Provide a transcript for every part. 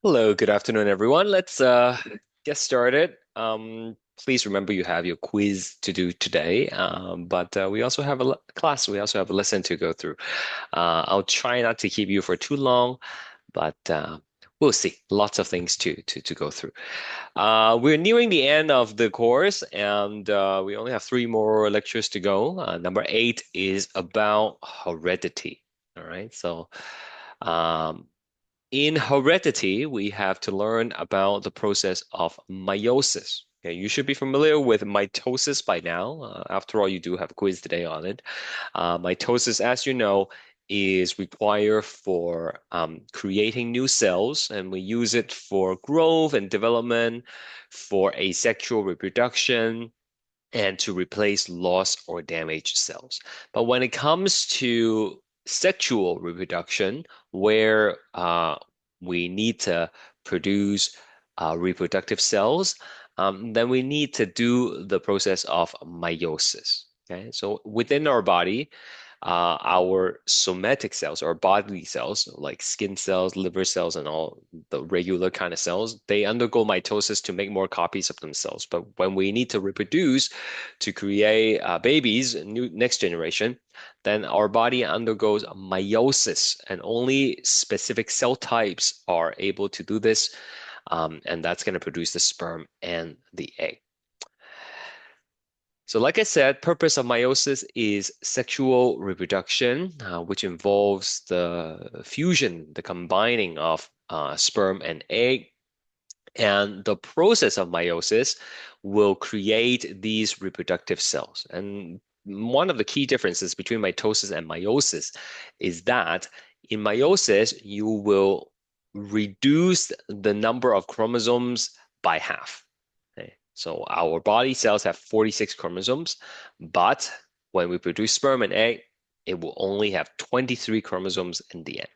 Hello, good afternoon, everyone. Let's get started. Please remember you have your quiz to do today, but we also have a class. We also have a lesson to go through. I'll try not to keep you for too long, but we'll see. Lots of things to go through. We're nearing the end of the course, and we only have three more lectures to go. Number 8 is about heredity. All right, so. Um, in heredity, we have to learn about the process of meiosis. Okay, you should be familiar with mitosis by now. After all, you do have a quiz today on it. Mitosis, as you know, is required for creating new cells, and we use it for growth and development, for asexual reproduction, and to replace lost or damaged cells. But when it comes to sexual reproduction, where we need to produce reproductive cells, then we need to do the process of meiosis. Okay, so within our body, our somatic cells or bodily cells, like skin cells, liver cells, and all the regular kind of cells, they undergo mitosis to make more copies of themselves. But when we need to reproduce to create babies, new next generation, then our body undergoes meiosis, and only specific cell types are able to do this, and that's going to produce the sperm and the egg. So, like I said, purpose of meiosis is sexual reproduction, which involves the fusion, the combining of sperm and egg. And the process of meiosis will create these reproductive cells. And one of the key differences between mitosis and meiosis is that in meiosis, you will reduce the number of chromosomes by half. Okay? So our body cells have 46 chromosomes, but when we produce sperm and egg, it will only have 23 chromosomes in the end.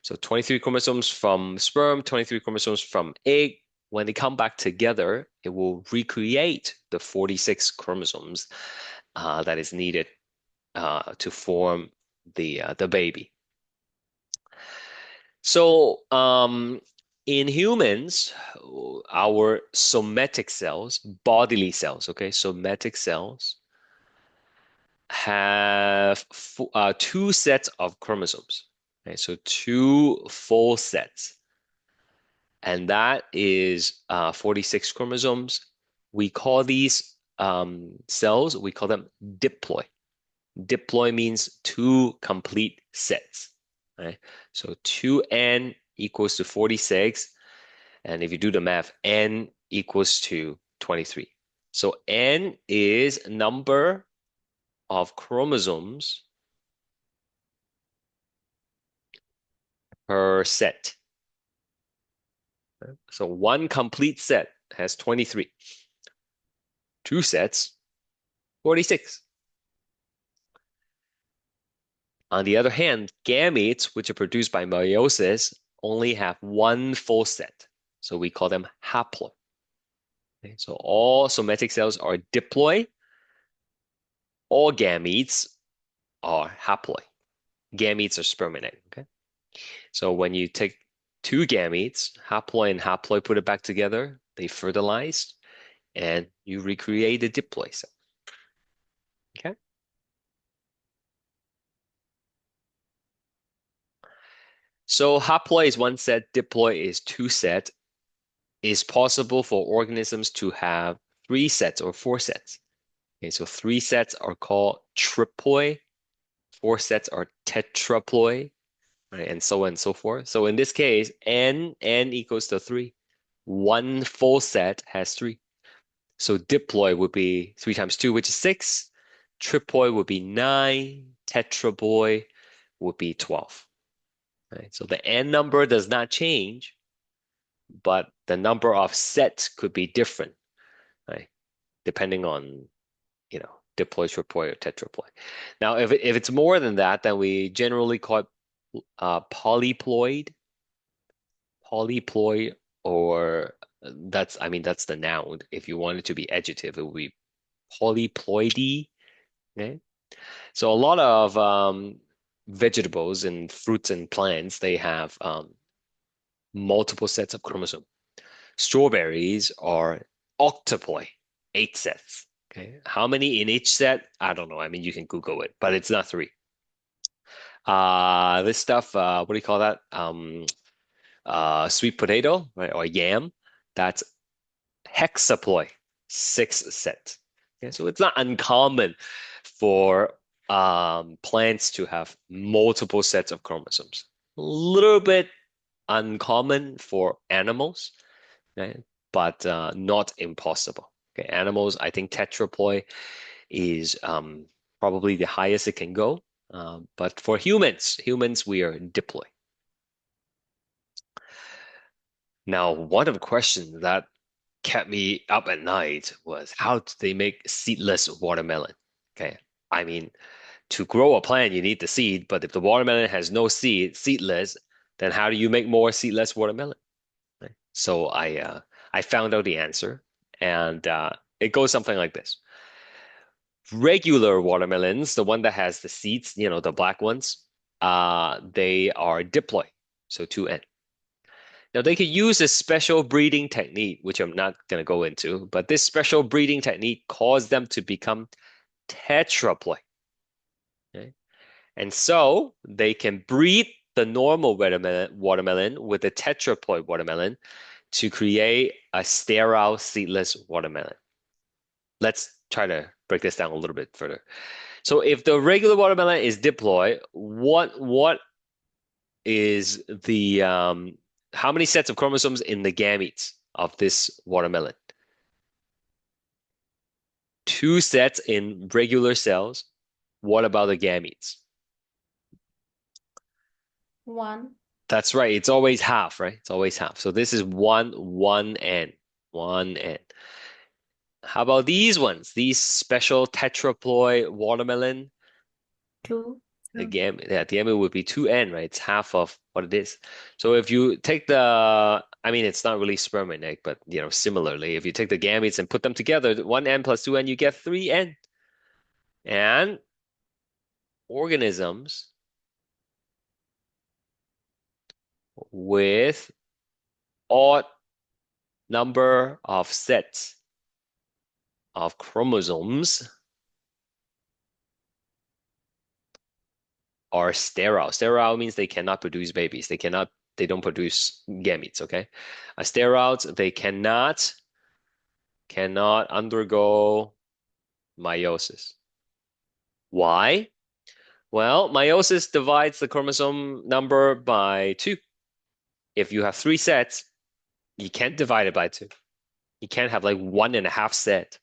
So 23 chromosomes from sperm, 23 chromosomes from egg. When they come back together, it will recreate the 46 chromosomes that is needed to form the baby. So in humans, our somatic cells, bodily cells, okay, somatic cells have two sets of chromosomes. Okay, so two full sets, and that is 46 chromosomes. We call these cells, we call them diploid. Diploid means two complete sets, right? So 2n equals to 46. And if you do the math, n equals to 23. So n is number of chromosomes per set. So one complete set has 23. Two sets, 46. On the other hand, gametes, which are produced by meiosis, only have one full set. So we call them haploid. Okay, so all somatic cells are diploid. All gametes are haploid. Gametes are sperm and egg. Okay. So when you take two gametes, haploid and haploid, put it back together, they fertilize, and you recreate the diploid cell. Okay. So haploid is one set, diploid is two set. It's possible for organisms to have three sets or four sets. Okay, so three sets are called triploid, four sets are tetraploid, right, and so on and so forth. So in this case, n equals to three. One full set has three. So diploid would be three times two, which is six. Triploid would be nine. Tetraploid would be 12. Right? So the n number does not change, but the number of sets could be different, right? Depending on, diploid, triploid, or tetraploid. Now, if it's more than that, then we generally call it polyploid, polyploid, or that's the noun. If you want it to be adjective, it would be polyploidy. Okay? So a lot of vegetables and fruits and plants, they have multiple sets of chromosomes. Strawberries are octuploid, 8 sets. Okay. How many in each set? I don't know. I mean, you can Google it, but it's not three. This stuff, what do you call that? Sweet potato, right, or yam. That's hexaploid, 6 sets. Okay, so it's not uncommon for plants to have multiple sets of chromosomes. A little bit uncommon for animals, right? But not impossible. Okay, animals, I think tetraploid is probably the highest it can go. But for humans, we are diploid. Now, one of the questions that kept me up at night was how do they make seedless watermelon? Okay, I mean, to grow a plant, you need the seed, but if the watermelon has no seed, seedless, then how do you make more seedless watermelon? Right? So I found out the answer, and it goes something like this. Regular watermelons, the one that has the seeds, the black ones, they are diploid, so 2N. Now they could use a special breeding technique, which I'm not going to go into, but this special breeding technique caused them to become tetraploid. Okay? And so they can breed the normal watermelon with the tetraploid watermelon to create a sterile seedless watermelon. Let's try to break this down a little bit further. So if the regular watermelon is diploid, what is the how many sets of chromosomes in the gametes of this watermelon? 2 sets in regular cells. What about the gametes? One. That's right. It's always half, right? It's always half. So this is one N, one N. How about these ones? These special tetraploid watermelon. Two. The Two. gamete, yeah, the gamete would be 2N, right? It's half of what it is. So if you take I mean, it's not really sperm and egg, but similarly, if you take the gametes and put them together, 1N plus 2N, you get 3N. And organisms with odd number of sets of chromosomes are sterile. Sterile means they cannot produce babies. They don't produce gametes, okay? Sterile, they cannot undergo meiosis. Why? Well, meiosis divides the chromosome number by 2. If you have 3 sets, you can't divide it by 2. You can't have like 1.5 set.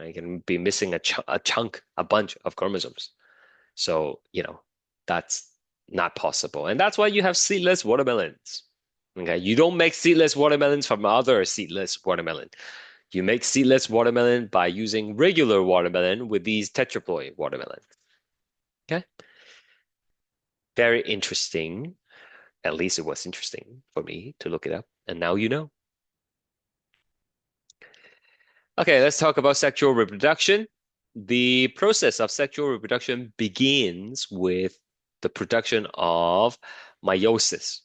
You can be missing a chunk, a bunch of chromosomes. So, that's not possible. And that's why you have seedless watermelons. Okay, you don't make seedless watermelons from other seedless watermelon. You make seedless watermelon by using regular watermelon with these tetraploid watermelon. Okay, very interesting. At least it was interesting for me to look it up. And now you know. Okay, let's talk about sexual reproduction. The process of sexual reproduction begins with the production of meiosis.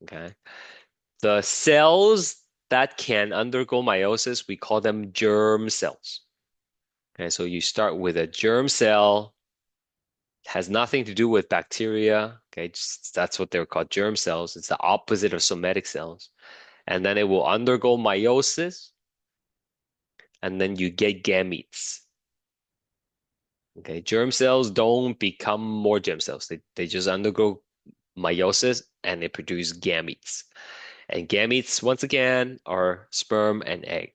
Okay. The cells that can undergo meiosis, we call them germ cells. Okay, so you start with a germ cell, has nothing to do with bacteria. Okay, that's what they're called, germ cells. It's the opposite of somatic cells. And then it will undergo meiosis, and then you get gametes. Okay, germ cells don't become more germ cells. They just undergo meiosis and they produce gametes. And gametes, once again, are sperm and egg.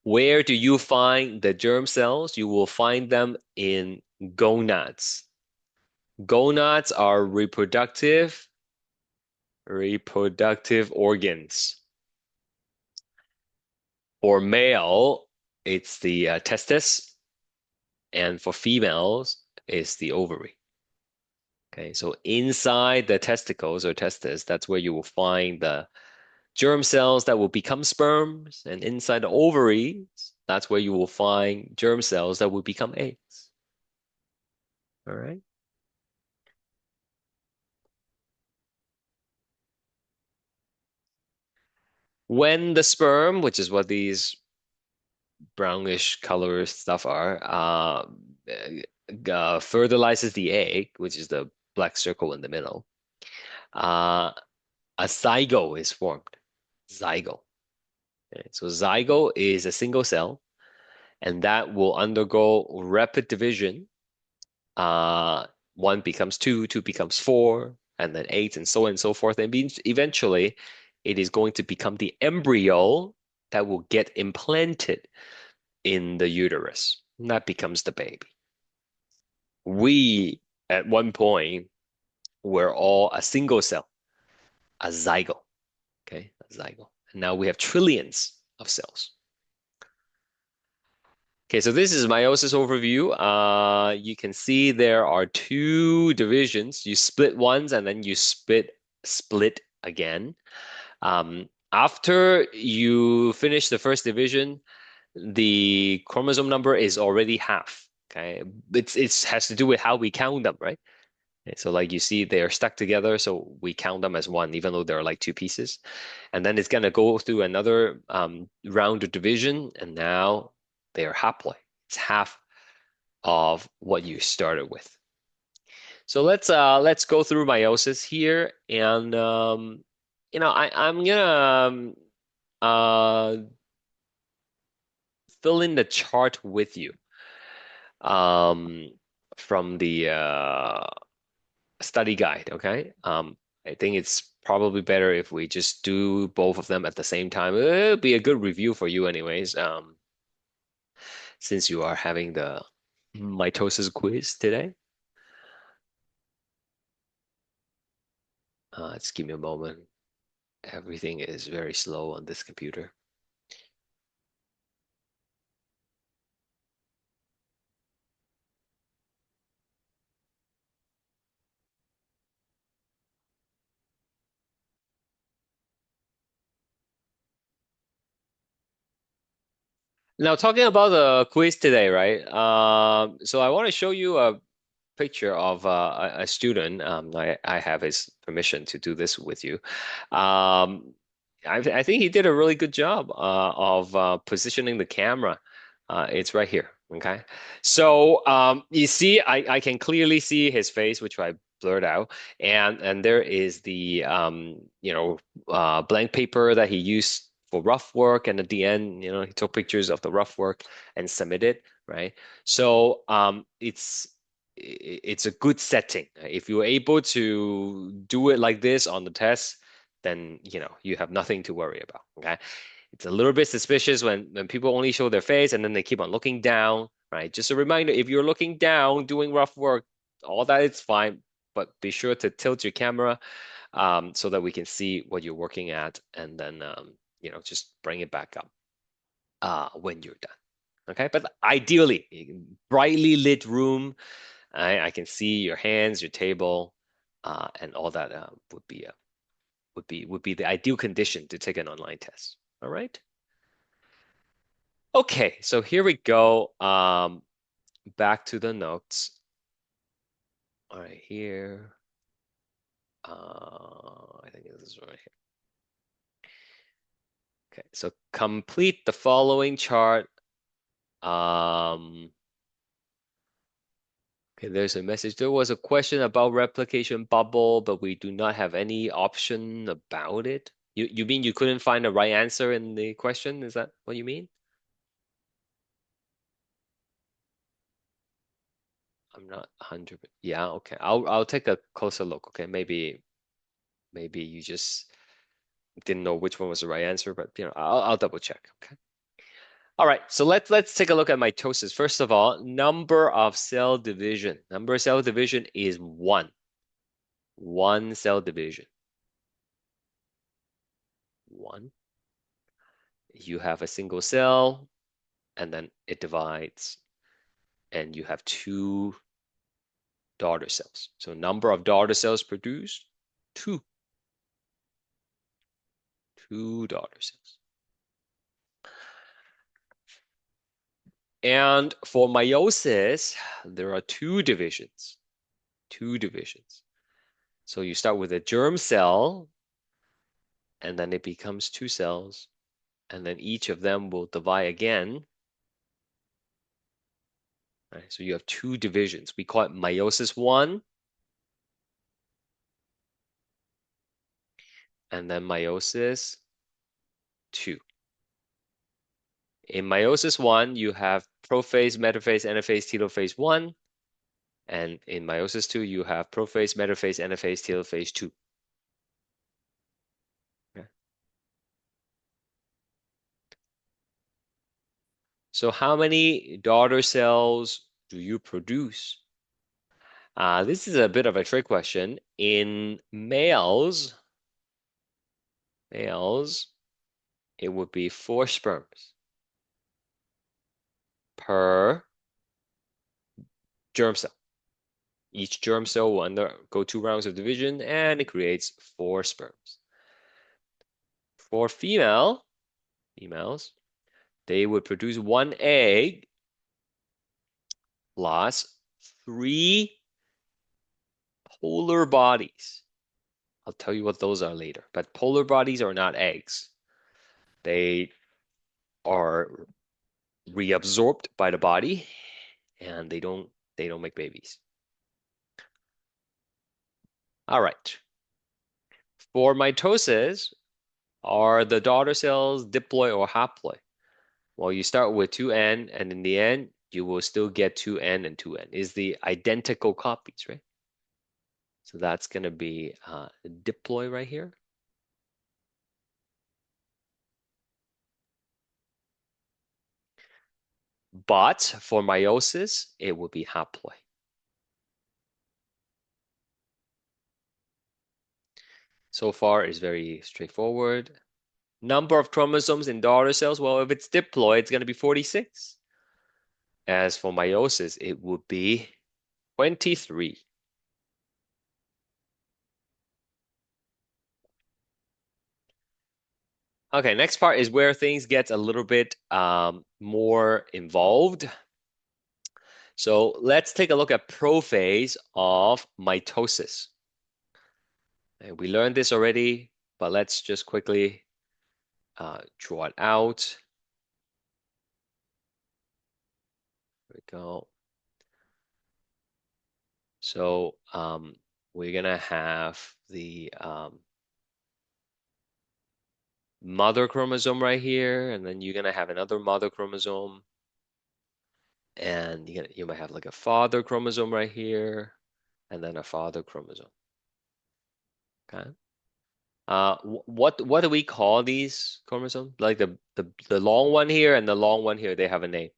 Where do you find the germ cells? You will find them in gonads. Gonads are reproductive organs. For male, it's the testis, and for females, it's the ovary. Okay, so inside the testicles or testis, that's where you will find the germ cells that will become sperms, and inside the ovaries, that's where you will find germ cells that will become eggs. All right. When the sperm, which is what these brownish color stuff are, fertilizes the egg, which is the black circle in the middle, uh, a zygote is formed. Zygote. Okay, so zygote is a single cell, and that will undergo rapid division. Uh, One becomes two, two becomes four, and then eight, and so on and so forth. And means eventually, it is going to become the embryo that will get implanted in the uterus. And that becomes the baby. We, at one point, were all a single cell, a zygote. Okay, a zygote. And now we have trillions of cells. Okay, so this is meiosis overview. You can see there are two divisions. You split once and then you split again. After you finish the first division, the chromosome number is already half. Okay, it has to do with how we count them, right? Okay, so like you see, they are stuck together, so we count them as one, even though they're like two pieces. And then it's gonna go through another round of division, and now they are haploid. It's half of what you started with. So let's go through meiosis here, and I'm gonna uh, fill in the chart with you um, from the study guide. Okay, I think it's probably better if we just do both of them at the same time. It'll be a good review for you, anyways. Since you are having the mitosis quiz today. Just give me a moment. Everything is very slow on this computer. Now, talking about the quiz today, right? So I want to show you a picture of a student. I have his permission to do this with you. Um, I think he did a really good job of positioning the camera. It's right here. Okay. So you see, I can clearly see his face, which I blurred out, and there is the blank paper that he used for rough work, and at the end, he took pictures of the rough work and submitted, right? So it's a good setting. If you're able to do it like this on the test, then you have nothing to worry about. Okay. It's a little bit suspicious when people only show their face and then they keep on looking down, right? Just a reminder, if you're looking down doing rough work, all that is fine, but be sure to tilt your camera so that we can see what you're working at, and then just bring it back up when you're done. Okay, but ideally, brightly lit room. I can see your hands, your table, and all that would be the ideal condition to take an online test. All right. Okay, so here we go. Back to the notes. All right, here. I think this is right here. Okay, so complete the following chart. Um, okay, there's a message. There was a question about replication bubble, but we do not have any option about it. You mean you couldn't find the right answer in the question? Is that what you mean? I'm not 100. Yeah, okay. I'll take a closer look. Okay, maybe you just didn't know which one was the right answer, but I'll double check. Okay. All right, so let's take a look at mitosis. First of all, number of cell division. Number of cell division is one. One cell division. One. You have a single cell, and then it divides, and you have two daughter cells. So number of daughter cells produced, two. Two daughter cells. And for meiosis, there are two divisions. Two divisions. So you start with a germ cell, and then it becomes two cells, and then each of them will divide again. Right? So you have two divisions. We call it meiosis one and then meiosis two. In meiosis one, you have prophase, metaphase, anaphase, telophase one. And in meiosis two, you have prophase, metaphase, anaphase, telophase two. Okay. So how many daughter cells do you produce? This is a bit of a trick question. In males, it would be four sperms per germ cell. Each germ cell will undergo two rounds of division and it creates four sperms. For females, they would produce one egg plus three polar bodies. I'll tell you what those are later. But polar bodies are not eggs. They are reabsorbed by the body and they don't make babies. All right. For mitosis, are the daughter cells diploid or haploid? Well, you start with 2N, and in the end, you will still get 2N and 2N. Is the identical copies, right? So that's going to be diploid right here. But for meiosis, it would be haploid. So far is very straightforward. Number of chromosomes in daughter cells, well, if it's diploid, it's going to be 46. As for meiosis, it would be 23. Okay, next part is where things get a little bit more involved. So let's take a look at prophase of mitosis. And we learned this already, but let's just quickly draw it out. There we go. So we're gonna have the mother chromosome right here, and then you're gonna have another mother chromosome, and you might have like a father chromosome right here, and then a father chromosome. Okay. What do we call these chromosomes? Like the long one here and the long one here, they have a name.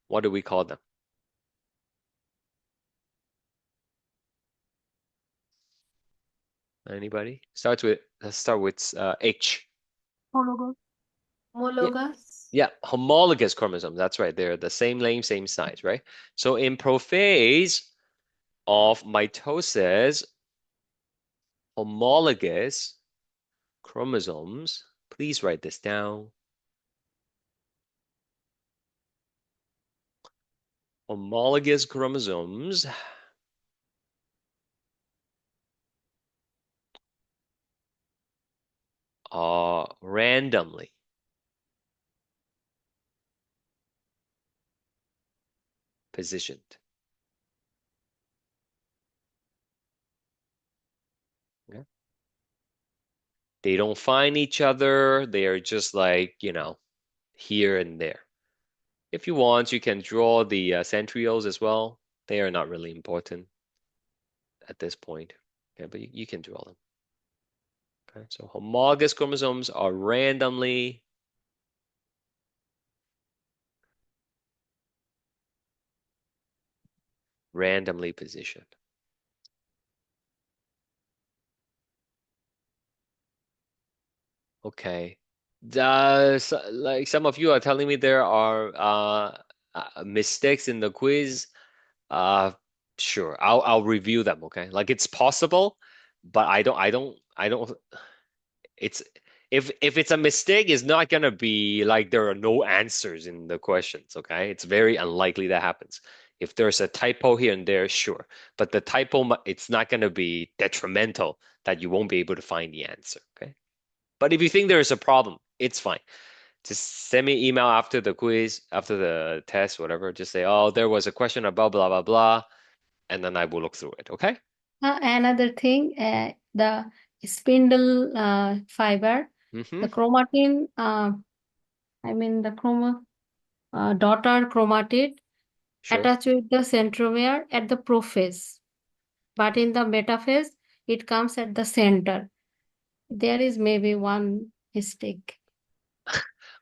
What do we call them? Anybody? Let's start with H. Homologous. Yeah, Homologous. yeah, homologous chromosomes. That's right. They're the same length, same size, right? So in prophase of mitosis, homologous chromosomes, please write this down. Homologous chromosomes are randomly positioned. Okay? They don't find each other. They are just like, here and there. If you want, you can draw the centrioles as well. They are not really important at this point. Okay, but you can draw them. Okay, so homologous chromosomes are randomly positioned. Okay. Like some of you are telling me there are mistakes in the quiz. Uh, sure. I'll review them, okay? Like it's possible, but I don't it's if it's a mistake, it's not gonna be like there are no answers in the questions, okay? It's very unlikely that happens. If there's a typo here and there, sure. But the typo, it's not gonna be detrimental that you won't be able to find the answer, okay? But if you think there is a problem, it's fine. Just send me email after the quiz, after the test, whatever. Just say, oh, there was a question about blah, blah, blah, and then I will look through it. Okay? Another thing, the spindle fiber, Mm-hmm. the chromatin, I mean the daughter chromatid Sure. attached with the centromere at the prophase, but in the metaphase, it comes at the center. There is maybe one mistake.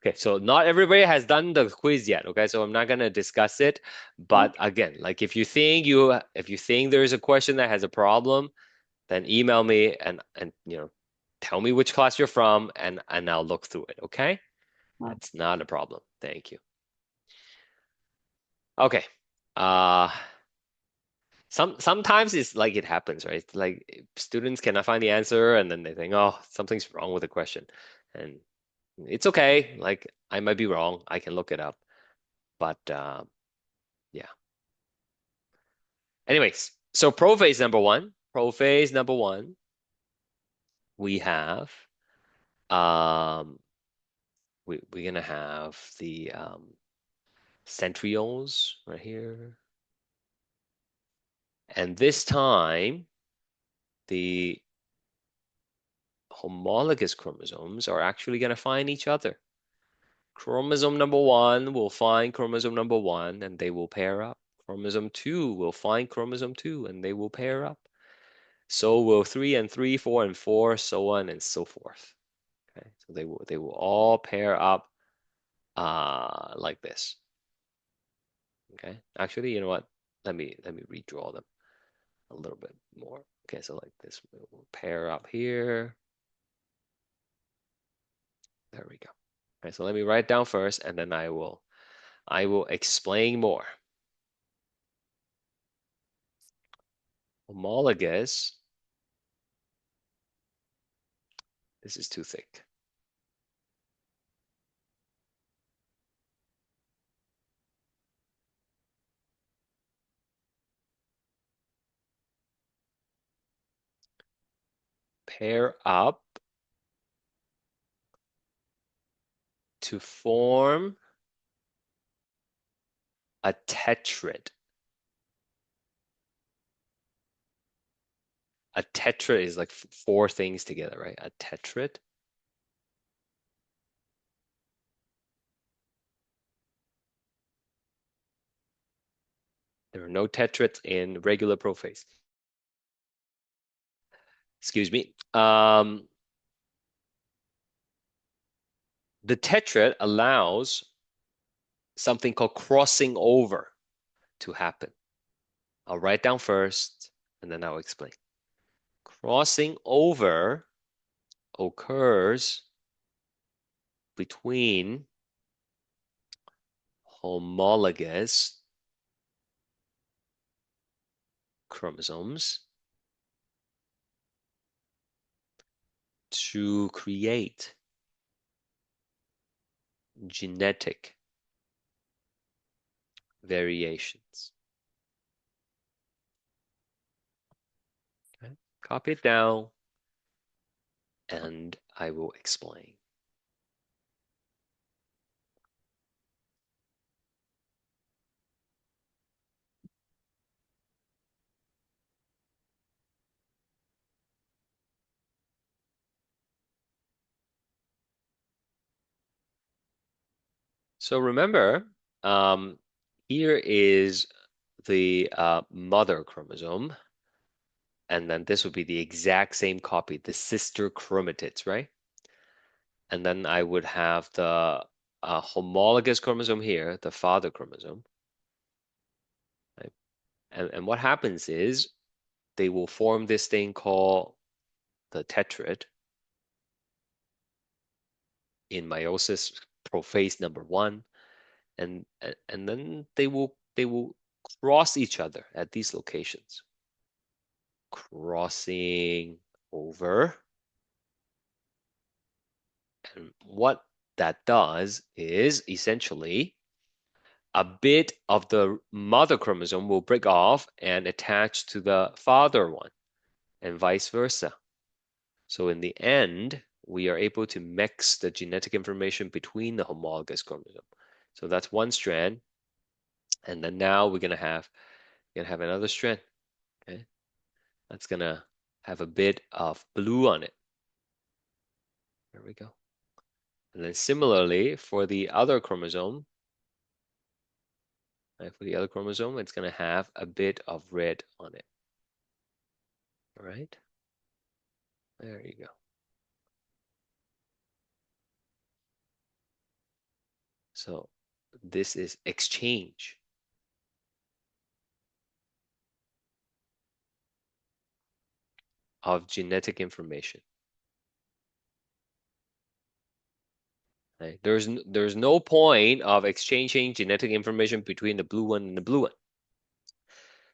Okay, so not everybody has done the quiz yet, okay? So I'm not gonna discuss it. But Okay. again, like if you think there's a question that has a problem, then email me and tell me which class you're from and I'll look through it, okay? Uh, That's not a problem. Thank you. Okay. Uh sometimes it's like it happens, right? Like students cannot find the answer and then they think, oh, something's wrong with the question. And it's okay. Like I might be wrong. I can look it up. But yeah. Anyways, so prophase number one, we have um we're gonna have the centrioles right here. And this time the homologous chromosomes are actually gonna find each other. Chromosome number one will find chromosome number one and they will pair up. Chromosome two will find chromosome two and they will pair up. So will three and three, four and four, so on and so forth. Okay, so they will all pair up like this. Okay, actually, you know what? Let me redraw them a little bit more. Okay, so like this, we'll pair up here. There we go. Okay, so let me write down first, and then I will explain more. Homologous. This is too thick. Pair up to form a tetrad. A tetrad is like four things together, right? A tetrad. There are no tetrads in regular prophase. Excuse me. The tetrad allows something called crossing over to happen. I'll write down first and then I'll explain. Crossing over occurs between homologous chromosomes to create genetic variations. Okay? Copy it down and I will explain. So remember, um, here is the mother chromosome, and then this would be the exact same copy, the sister chromatids, right? And then I would have the homologous chromosome here, the father chromosome. Right? And what happens is they will form this thing called the tetrad in meiosis prophase number one, and then they will cross each other at these locations. Crossing over. And what that does is essentially a bit of the mother chromosome will break off and attach to the father one, and vice versa. So in the end, we are able to mix the genetic information between the homologous chromosome. So that's one strand. And then now we're gonna have another strand. Okay. That's gonna have a bit of blue on it. There we go. And then similarly for the other chromosome, right, for the other chromosome, it's gonna have a bit of red on it. All right. There you go. So this is exchange of genetic information. Right? There's no point of exchanging genetic information between the blue one and the blue one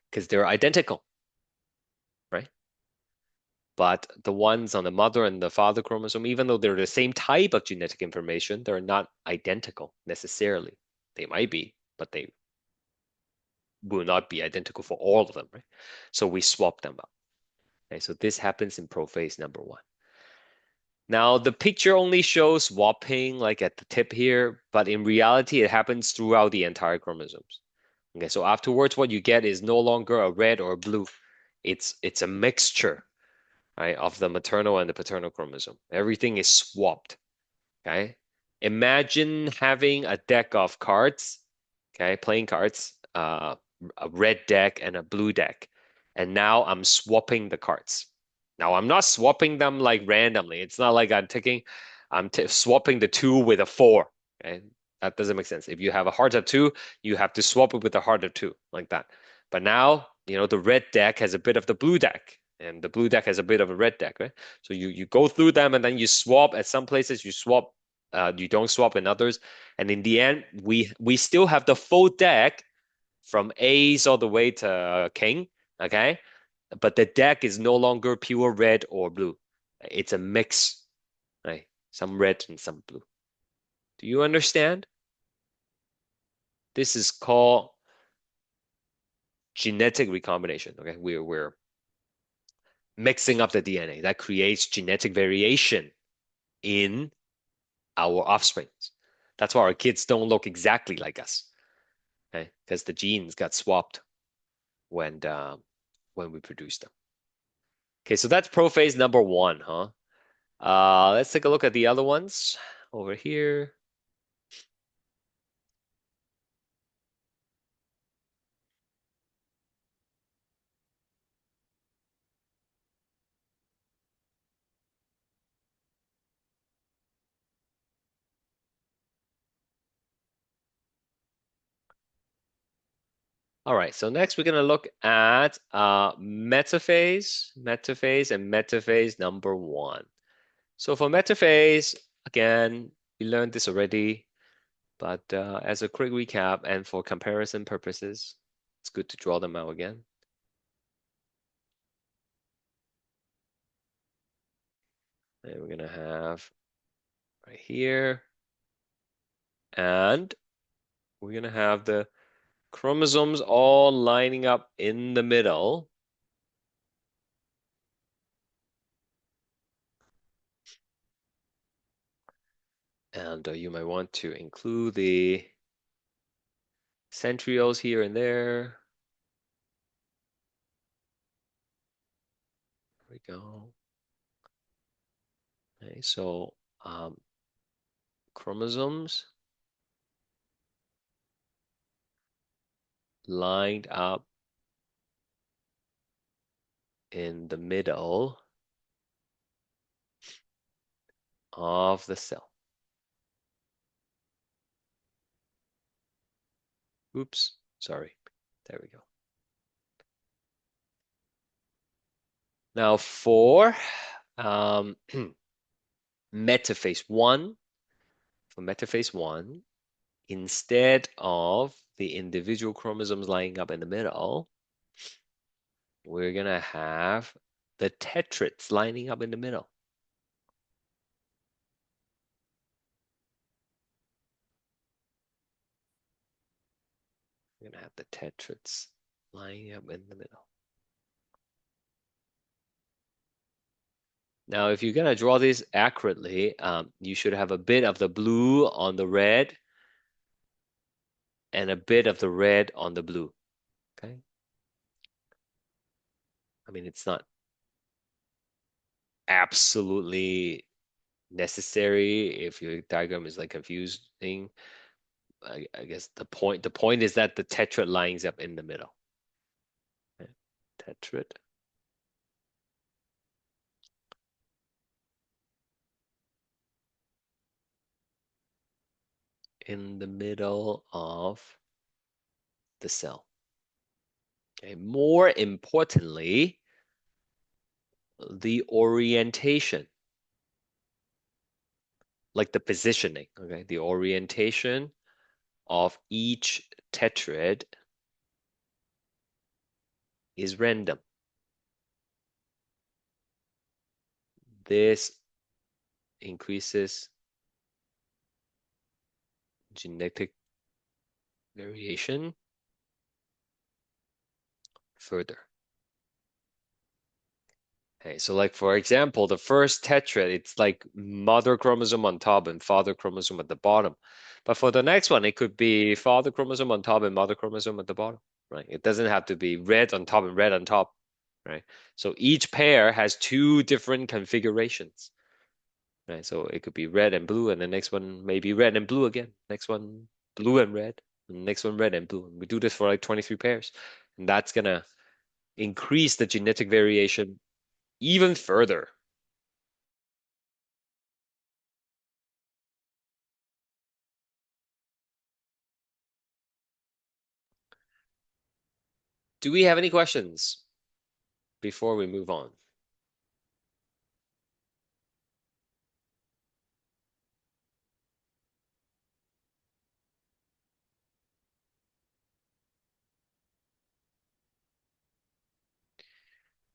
because they're identical, right? But the ones on the mother and the father chromosome, even though they're the same type of genetic information, they're not identical necessarily. They might be, but they will not be identical for all of them, right? So we swap them out. Okay, so this happens in prophase number one. Now, the picture only shows swapping like at the tip here, but in reality, it happens throughout the entire chromosomes. Okay, so afterwards, what you get is no longer a red or a blue. It's a mixture, right, of the maternal and the paternal chromosome. Everything is swapped. Okay. Imagine having a deck of cards, okay, playing cards, a red deck and a blue deck. And now I'm swapping the cards. Now I'm not swapping them like randomly. It's not like I'm t swapping the two with a four. Okay. That doesn't make sense. If you have a heart of two, you have to swap it with a heart of two, like that. But now, the red deck has a bit of the blue deck, and the blue deck has a bit of a red deck, right? So you go through them and then you swap. At some places you swap, you don't swap in others. And in the end, we still have the full deck from ace all the way to king, okay? But the deck is no longer pure red or blue. It's a mix, right? Some red and some blue. Do you understand? This is called genetic recombination. Okay, we're mixing up the DNA that creates genetic variation in our offsprings. That's why our kids don't look exactly like us, okay? Because the genes got swapped when when we produce them. Okay, so that's prophase number one, huh? Let's take a look at the other ones over here. All right, so next we're gonna look at metaphase and metaphase number one. So for metaphase, again, we learned this already, but as a quick recap and for comparison purposes, it's good to draw them out again. And we're gonna have right here, and we're gonna have the chromosomes all lining up in the middle. And you might want to include the centrioles here and there. There we go. Okay, so chromosomes lined up in the middle of the cell. Oops, sorry. There we go. Now for metaphase one, for metaphase one, instead of the individual chromosomes lining up in the middle, we're gonna have the tetrads lining up in the middle. We're gonna have the tetrads lining up in the middle. Now, if you're gonna draw this accurately, you should have a bit of the blue on the red and a bit of the red on the blue. Okay. I mean, it's not absolutely necessary if your diagram is like confusing. I guess the point is that the tetrad lines up in the middle. Okay. Tetrad in the middle of the cell. Okay. More importantly, the orientation, like the positioning, okay? The orientation of each tetrad is random. This increases genetic variation further. Okay, so like for example, the first tetrad, it's like mother chromosome on top and father chromosome at the bottom. But for the next one, it could be father chromosome on top and mother chromosome at the bottom, right? It doesn't have to be red on top and red on top, right? So each pair has two different configurations, right? So it could be red and blue, and the next one may be red and blue again. Next one, blue and red, and the next one, red and blue. And we do this for like 23 pairs, and that's gonna increase the genetic variation even further. Do we have any questions before we move on?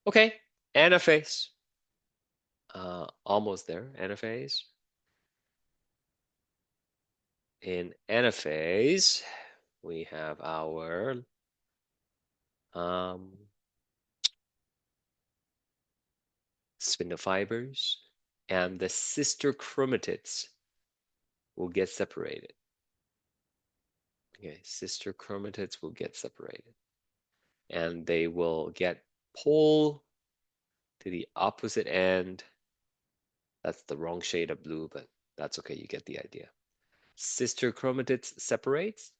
Okay, anaphase. Almost there. Anaphase. In anaphase, we have our um, spindle fibers, and the sister chromatids will get separated. Okay, sister chromatids will get separated, and they will get pulled to the opposite end. That's the wrong shade of blue, but that's okay. You get the idea. Sister chromatids separates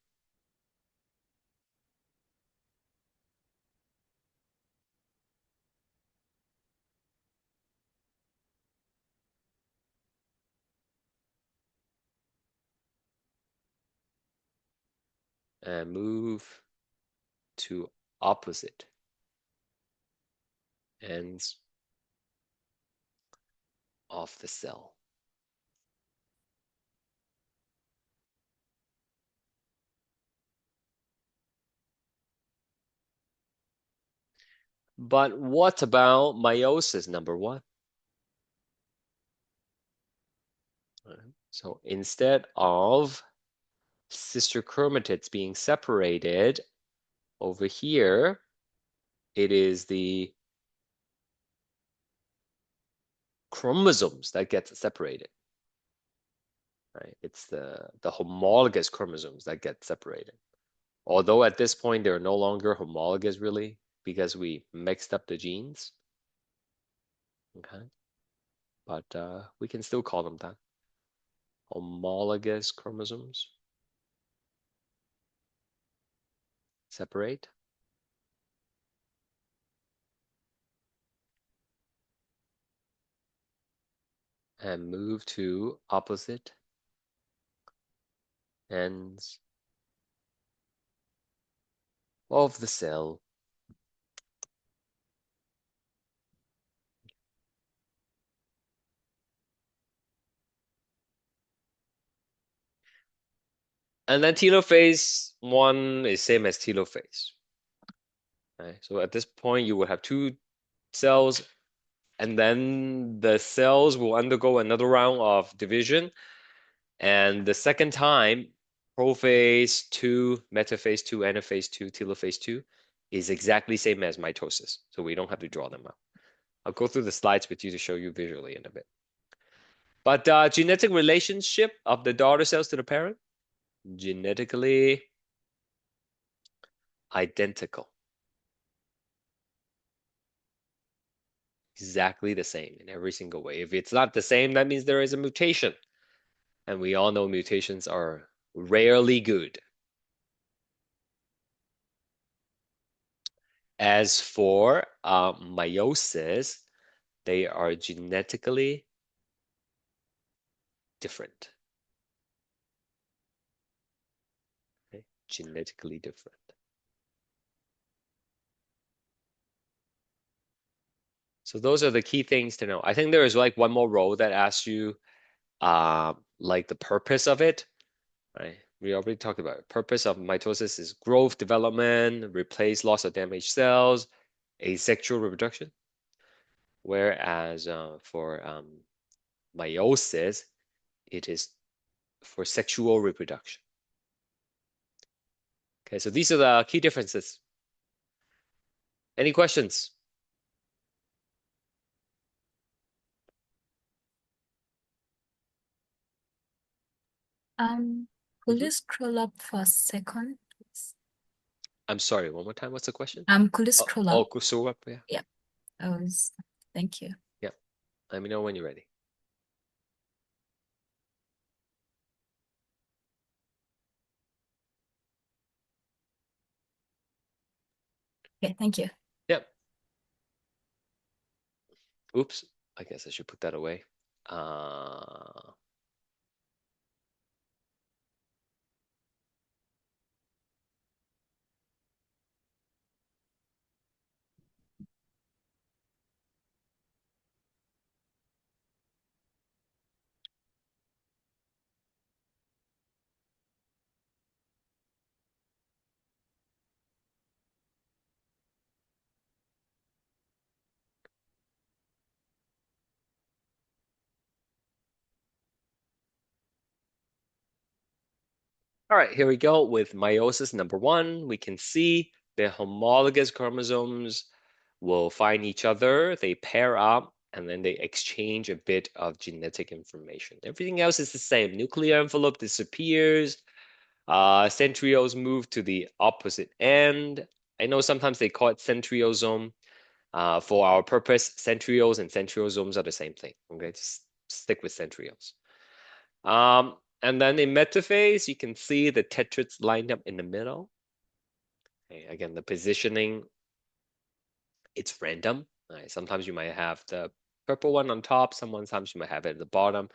and move to opposite ends of the cell. But what about meiosis number one? So instead of sister chromatids being separated over here, it is the chromosomes that get separated, right? It's the homologous chromosomes that get separated. Although at this point they're no longer homologous really because we mixed up the genes. Okay, but we can still call them that. Homologous chromosomes separate and move to opposite ends of the cell. And then telophase one is same as telophase. Right? So at this point, you will have two cells, and then the cells will undergo another round of division. And the second time, prophase two, metaphase two, anaphase two, telophase two is exactly same as mitosis. So we don't have to draw them out. I'll go through the slides with you to show you visually in a bit. But genetic relationship of the daughter cells to the parent, genetically identical. Exactly the same in every single way. If it's not the same, that means there is a mutation. And we all know mutations are rarely good. As for meiosis, they are genetically different. Okay? Genetically different. So those are the key things to know. I think there is like one more row that asks you like the purpose of it, right? We already talked about it. Purpose of mitosis is growth, development, replace loss of damaged cells, asexual reproduction. Whereas for meiosis, it is for sexual reproduction. Okay, so these are the key differences. Any questions? Um, could Mhm. you scroll up for a second, please? I'm sorry, one more time. What's the question? Could you Oh, scroll up? oh, so up, yeah. Yeah, thank you. Yeah. Let me know when you're ready. Okay, thank you. Yep. Oops. I guess I should put that away. Uh, all right, here we go with meiosis number one. We can see the homologous chromosomes will find each other, they pair up, and then they exchange a bit of genetic information. Everything else is the same. Nuclear envelope disappears. Centrioles move to the opposite end. I know sometimes they call it centriosome. For our purpose, centrioles and centriosomes are the same thing. Okay, just stick with centrioles. And then in metaphase, you can see the tetrads lined up in the middle. Okay, again, the positioning, it's random. Right? Sometimes you might have the purple one on top, sometimes you might have it at the bottom.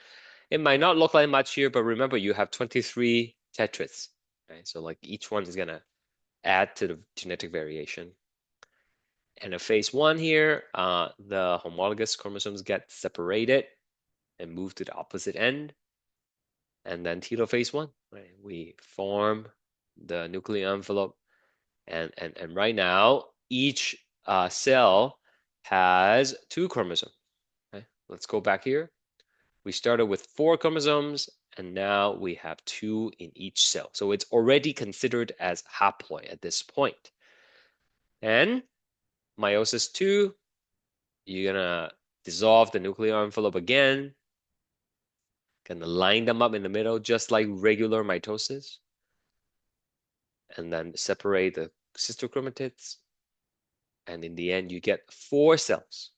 It might not look like much here, but remember you have 23 tetrads. Right? So like each one is gonna add to the genetic variation. And in phase one here, the homologous chromosomes get separated and move to the opposite end. And then telophase one, right? We form the nuclear envelope. And right now, each cell has two chromosomes. Okay? Let's go back here. We started with four chromosomes, and now we have two in each cell. So it's already considered as haploid at this point. And meiosis two, you're gonna dissolve the nuclear envelope again, gonna line them up in the middle, just like regular mitosis, and then separate the sister chromatids. And in the end, you get four cells,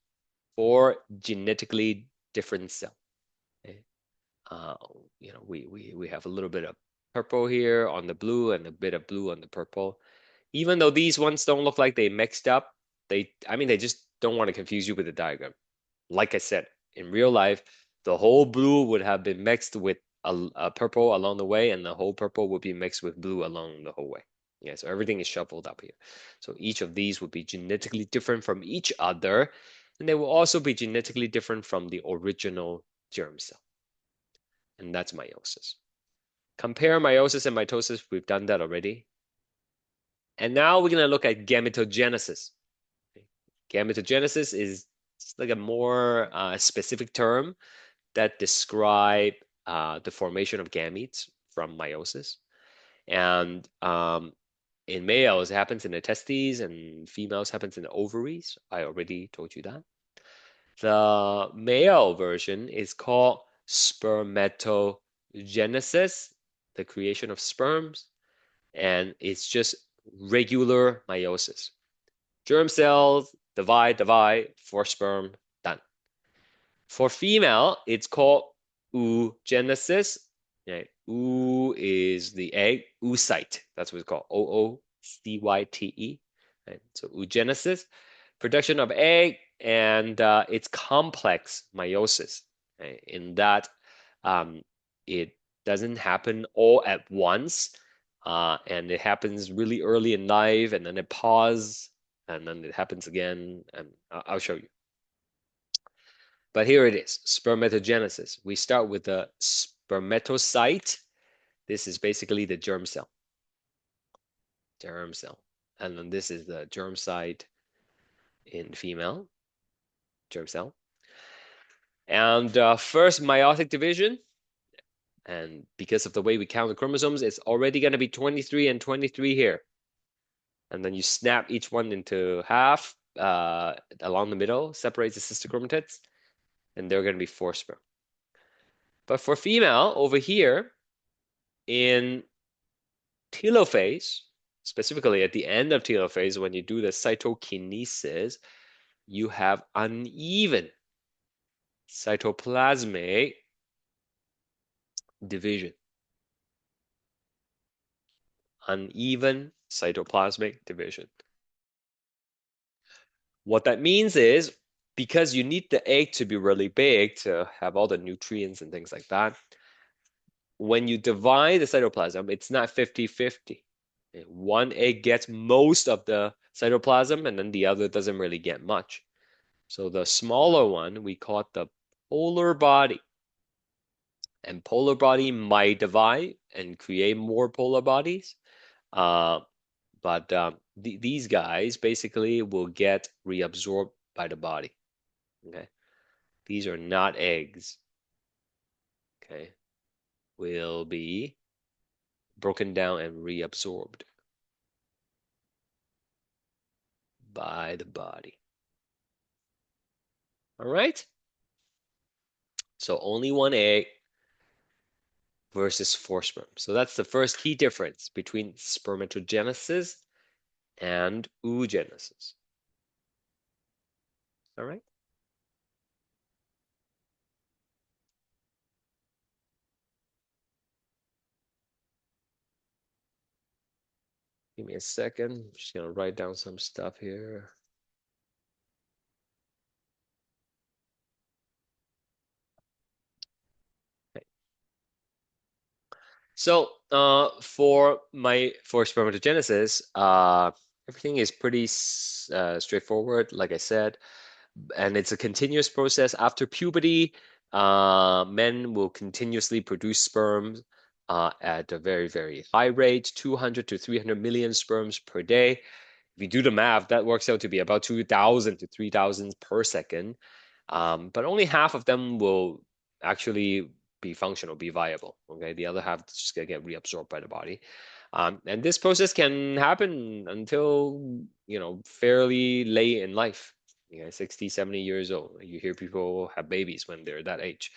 four genetically different cells. Okay? Uh, we have a little bit of purple here on the blue and a bit of blue on the purple. Even though these ones don't look like they mixed up, they just don't want to confuse you with the diagram. Like I said, in real life, the whole blue would have been mixed with a purple along the way, and the whole purple would be mixed with blue along the whole way. Yeah, so everything is shuffled up here. So each of these would be genetically different from each other, and they will also be genetically different from the original germ cell. And that's meiosis. Compare meiosis and mitosis. We've done that already. And now we're going to look at gametogenesis. Gametogenesis is like a more specific term that describe the formation of gametes from meiosis. And in males, it happens in the testes, and females happens in the ovaries. I already told you that. The male version is called spermatogenesis, the creation of sperms, and it's just regular meiosis. Germ cells divide, for sperm, done. For female, it's called oogenesis. Right? Oo is the egg, oocyte. That's what it's called. oocyte. Right? So oogenesis, production of egg, and it's complex meiosis. Right? In that, it doesn't happen all at once, and it happens really early in life, and then it pauses, and then it happens again, and I'll show you. But here it is, spermatogenesis. We start with the spermatocyte. This is basically the germ cell. Germ cell. And then this is the germ site in female, germ cell. And first meiotic division. And because of the way we count the chromosomes, it's already going to be 23 and 23 here. And then you snap each one into half along the middle, separates the sister chromatids, and they're going to be 4 sperm. But for female, over here, in telophase, specifically at the end of telophase, when you do the cytokinesis, you have uneven cytoplasmic division. Uneven cytoplasmic division. What that means is, because you need the egg to be really big to have all the nutrients and things like that, when you divide the cytoplasm, it's not 50-50. One egg gets most of the cytoplasm, and then the other doesn't really get much. So the smaller one, we call it the polar body. And polar body might divide and create more polar bodies. But these guys basically will get reabsorbed by the body. Okay, these are not eggs. Okay, will be broken down and reabsorbed by the body. All right. So only one egg versus 4 sperm. So that's the first key difference between spermatogenesis and oogenesis. All right. Give me a second. I'm just gonna write down some stuff here. Okay. So for spermatogenesis, everything is pretty straightforward, like I said, and it's a continuous process. After puberty, men will continuously produce sperm at a very, very high rate, 200 to 300 million sperms per day. If you do the math, that works out to be about 2,000 to 3,000 per second. But only half of them will actually be functional, be viable. Okay, the other half is just gonna get reabsorbed by the body. And this process can happen until, fairly late in life. 60, 70 years old. You hear people have babies when they're that age.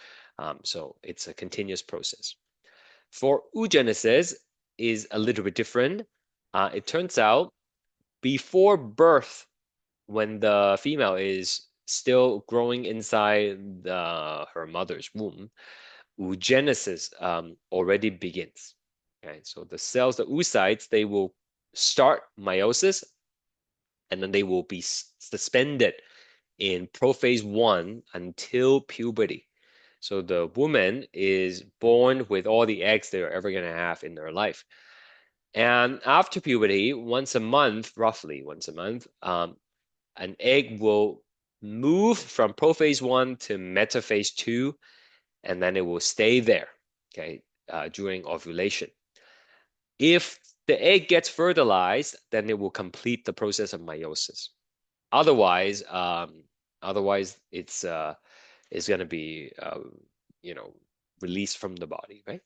So it's a continuous process. For oogenesis is a little bit different. It turns out before birth, when the female is still growing inside her mother's womb, oogenesis already begins. Okay, so the cells, the oocytes, they will start meiosis, and then they will be suspended in prophase 1 until puberty. So the woman is born with all the eggs they're ever going to have in their life. And after puberty, once a month, roughly once a month, an egg will move from prophase 1 to metaphase 2, and then it will stay there, okay, during ovulation. If the egg gets fertilized, then it will complete the process of meiosis. Otherwise, it's going to be released from the body, right?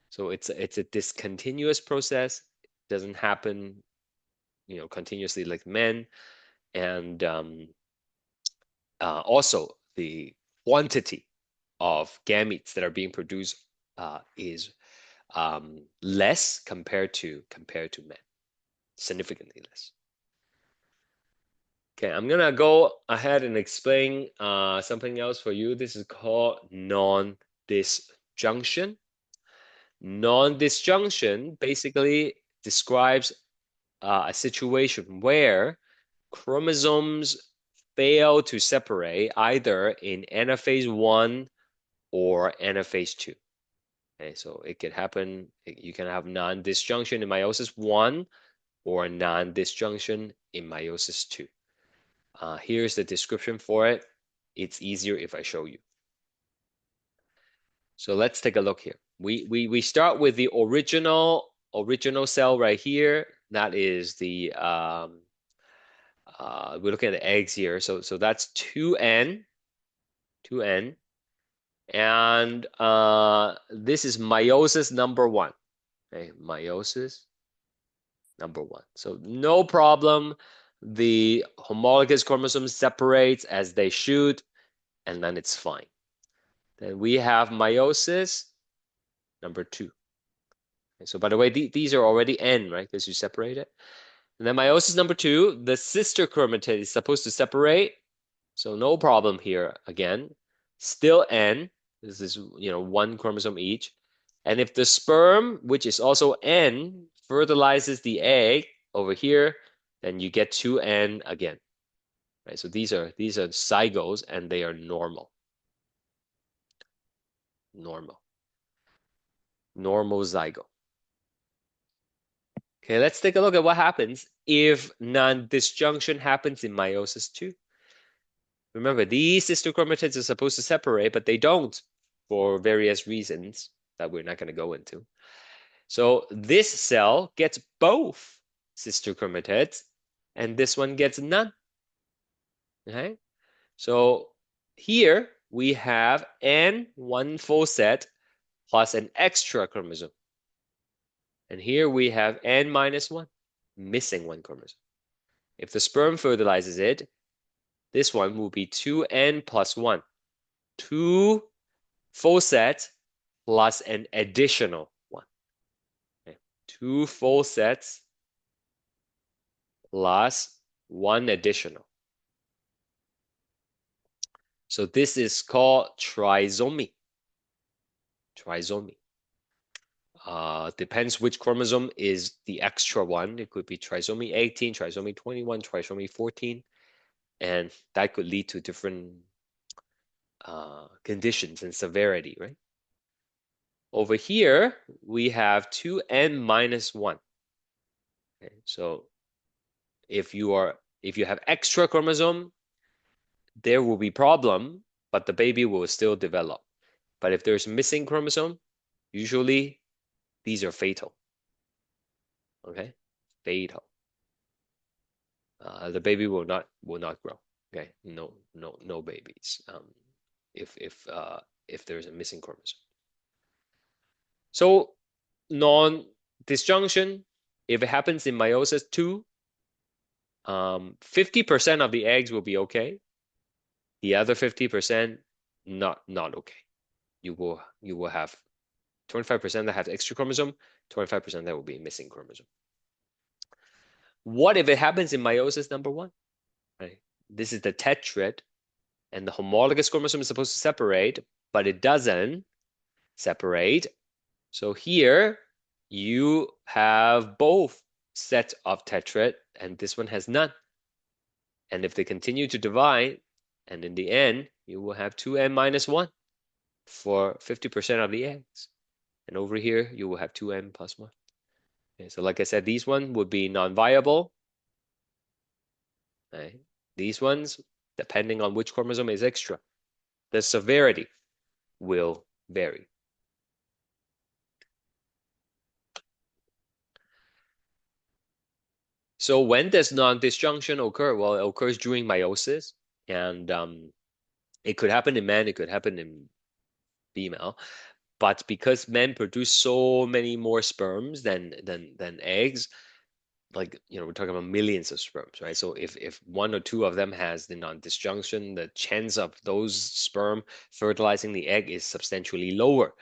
So it's a discontinuous process. It doesn't happen, continuously like men. And also the quantity of gametes that are being produced is less compared to men, significantly less. Okay, I'm gonna go ahead and explain something else for you. This is called non-disjunction. Non-disjunction basically describes a situation where chromosomes fail to separate either in anaphase 1 or anaphase 2. Okay, so it could happen, you can have non-disjunction in meiosis 1 or non-disjunction in meiosis 2. Here's the description for it. It's easier if I show you. So let's take a look here. We start with the original cell right here. That is the we're looking at the eggs here. So that's 2n, and this is meiosis number 1. Okay, meiosis number 1. So no problem. The homologous chromosome separates as they should, and then it's fine. Then we have meiosis number 2. Okay, so by the way, these are already N, right? Because you separate it. And then meiosis number 2, the sister chromatid is supposed to separate. So no problem here again. Still N. This is, 1 chromosome each. And if the sperm, which is also N, fertilizes the egg over here, then you get 2N again. Right? So these are zygotes and they are normal. Normal zygote. Okay, let's take a look at what happens if non-disjunction happens in meiosis 2. Remember, these sister chromatids are supposed to separate, but they don't for various reasons that we're not going to go into. So this cell gets both sister chromatids, and this one gets none. Okay? So here we have N, 1 full set, plus an extra chromosome. And here we have N minus 1, missing 1 chromosome. If the sperm fertilizes it, this one will be 2N plus 1. 2 full sets plus an additional 1. Okay. 2 full sets plus 1 additional. So this is called trisomy. Trisomy. Depends which chromosome is the extra one. It could be trisomy 18, trisomy 21, trisomy 14. And that could lead to different conditions and severity, right? Over here, we have 2N minus 1. Okay, so if you have extra chromosome, there will be problem, but the baby will still develop. But if there's missing chromosome, usually these are fatal. Okay, fatal. The baby will not grow. Okay, no babies. If there's a missing chromosome. So non-disjunction, if it happens in meiosis 2, 50% of the eggs will be okay. The other 50% not okay. You will have 25% that have extra chromosome, 25% that will be missing chromosome. What if it happens in meiosis number 1? Right? This is the tetrad, and the homologous chromosome is supposed to separate, but it doesn't separate. So here you have both sets of tetrad, and this one has none. And if they continue to divide, and in the end, you will have 2N minus 1 for 50% of the eggs. And over here, you will have 2N plus 1. Okay, so like I said, these one would be non-viable. Right? These ones, depending on which chromosome is extra, the severity will vary. So when does non-disjunction occur? Well, it occurs during meiosis, and it could happen in men, it could happen in female. But because men produce so many more sperms than eggs, like, we're talking about millions of sperms, right? So if one or two of them has the non-disjunction, the chance of those sperm fertilizing the egg is substantially lower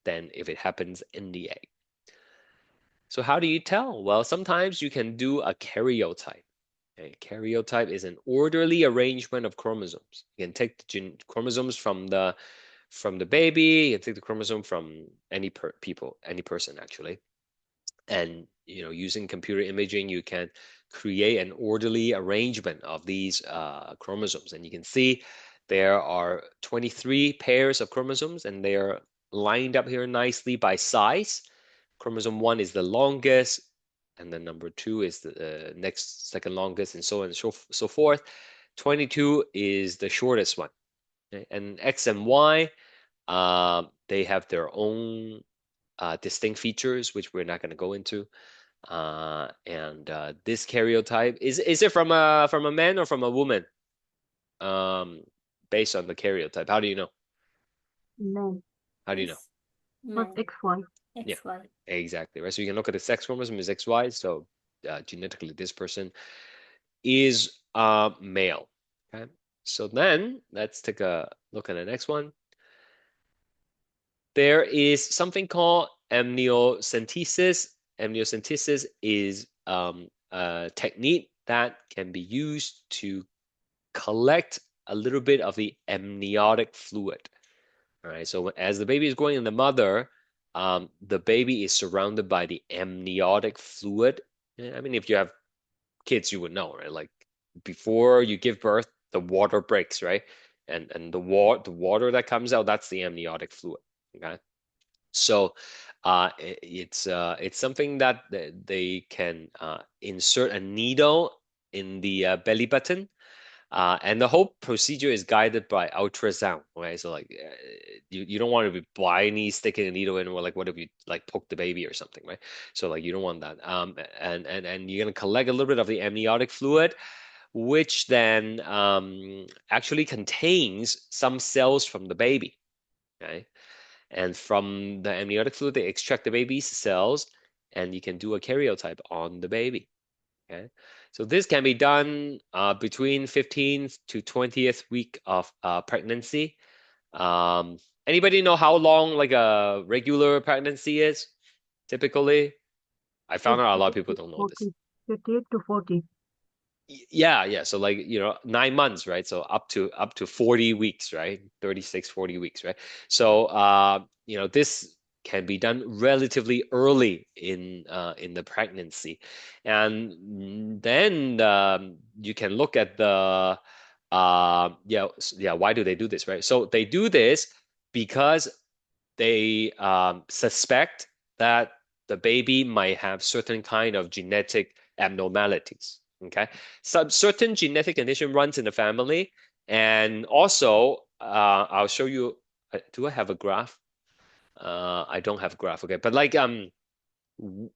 than if it happens in the egg. So how do you tell? Well, sometimes you can do a karyotype. A karyotype is an orderly arrangement of chromosomes. You can take the chromosomes from the baby, you can take the chromosome from any any person actually. And using computer imaging, you can create an orderly arrangement of these chromosomes. And you can see there are 23 pairs of chromosomes, and they are lined up here nicely by size. Chromosome 1 is the longest, and then number 2 is the next second longest, and so on and so forth. 22 is the shortest one. Okay? And X and Y, they have their own distinct features, which we're not going to go into. And this karyotype is it from a man or from a woman? Um, Based on the karyotype, how do you know? No. How do you know? What's Man. XY? Yeah, XY. exactly, right? So you can look at the sex chromosome is XY. So genetically, this person is male. Okay. So then let's take a look at the next one. There is something called amniocentesis. Amniocentesis is a technique that can be used to collect a little bit of the amniotic fluid. All right. So as the baby is growing in the mother, the baby is surrounded by the amniotic fluid. I mean, if you have kids, you would know, right? Like before you give birth, the water breaks, right? And the water that comes out, that's the amniotic fluid. Okay. So it's something that they can insert a needle in the belly button, and the whole procedure is guided by ultrasound, right? So like you don't want to be blindly sticking a needle in, or like what if you like poke the baby or something, right? So like you don't want that. And you're gonna collect a little bit of the amniotic fluid, which then actually contains some cells from the baby. Okay. And from the amniotic fluid, they extract the baby's cells, and you can do a karyotype on the baby. Okay, so this can be done between 15th to 20th week of pregnancy. Um, Anybody know how long like a regular pregnancy is typically? I found out a lot of people don't know this. 58 to 40. Yeah, yeah. So like, 9 months, right? So up to 40 weeks, right? 36, 40 weeks, right? So this can be done relatively early in the pregnancy. And then you can look at the yeah, why do they do this, right? So they do this because they suspect that the baby might have certain kind of genetic abnormalities. Okay, some certain genetic condition runs in the family, and also I'll show you. Do I have a graph? I don't have a graph. Okay, but like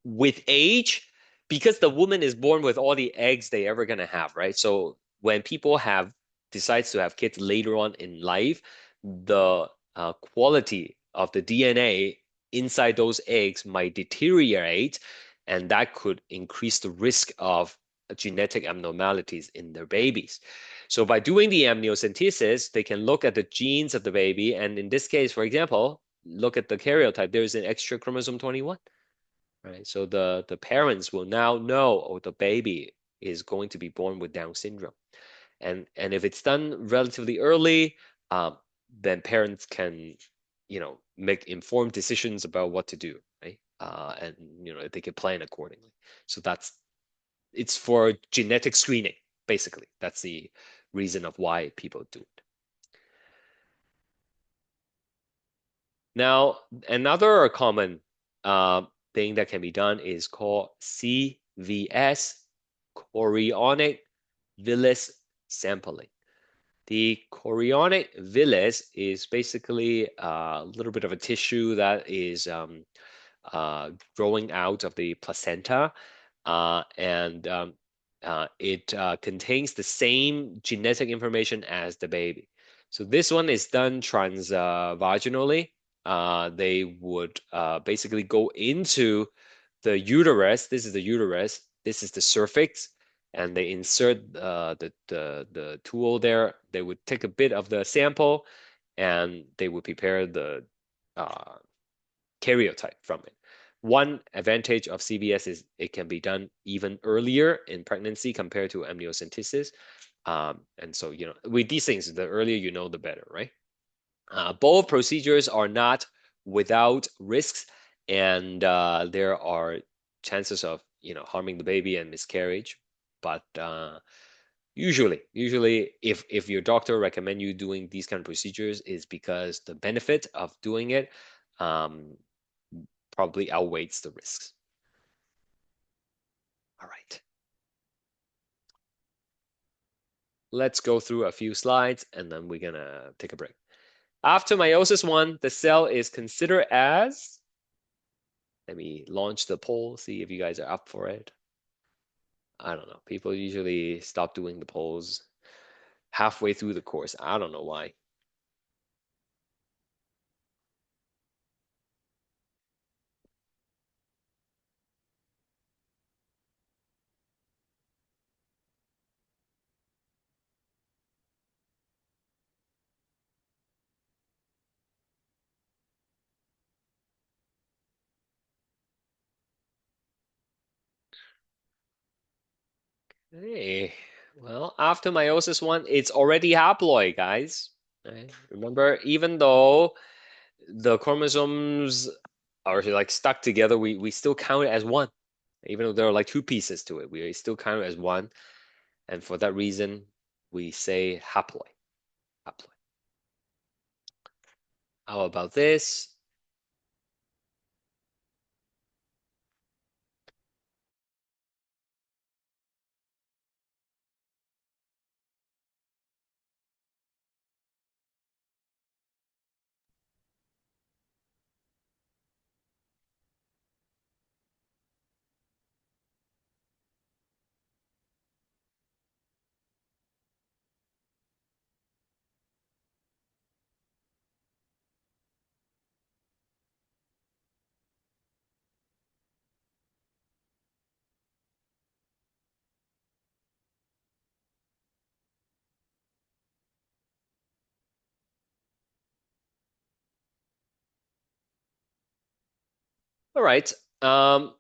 with age, because the woman is born with all the eggs they ever gonna have, right? So when people have decides to have kids later on in life, the quality of the DNA inside those eggs might deteriorate, and that could increase the risk of genetic abnormalities in their babies. So by doing the amniocentesis, they can look at the genes of the baby, and in this case, for example, look at the karyotype. There is an extra chromosome 21. Right? So the parents will now know, oh, the baby is going to be born with Down syndrome. And if it's done relatively early, then parents can, make informed decisions about what to do, right? And they can plan accordingly. So it's for genetic screening, basically. That's the reason of why people do it. Now, another common thing that can be done is called CVS, chorionic villus sampling. The chorionic villus is basically a little bit of a tissue that is growing out of the placenta, and it contains the same genetic information as the baby. So this one is done transvaginally. They would basically go into the uterus. This is the uterus, This is the surface, and they insert the tool there. They would take a bit of the sample, and they would prepare the uh, karyotype from it. One advantage of CBS is it can be done even earlier in pregnancy compared to amniocentesis. And so, with these things, the earlier you know, the better, right? Both procedures are not without risks, and there are chances of, harming the baby and miscarriage. But usually, if your doctor recommend you doing these kind of procedures, is because the benefit of doing it um, probably outweighs the risks. All right. Let's go through a few slides and then we're gonna take a break. After meiosis one, the cell is considered as, let me launch the poll, see if you guys are up for it. I don't know. People usually stop doing the polls halfway through the course. I don't know why. Hey, well, after meiosis one, it's already haploid, guys. Right? Remember, even though the chromosomes are like stuck together, we still count it as one. Even though there are like two pieces to it, we still count it as one. And for that reason, we say haploid. Haploid. How about this? All right.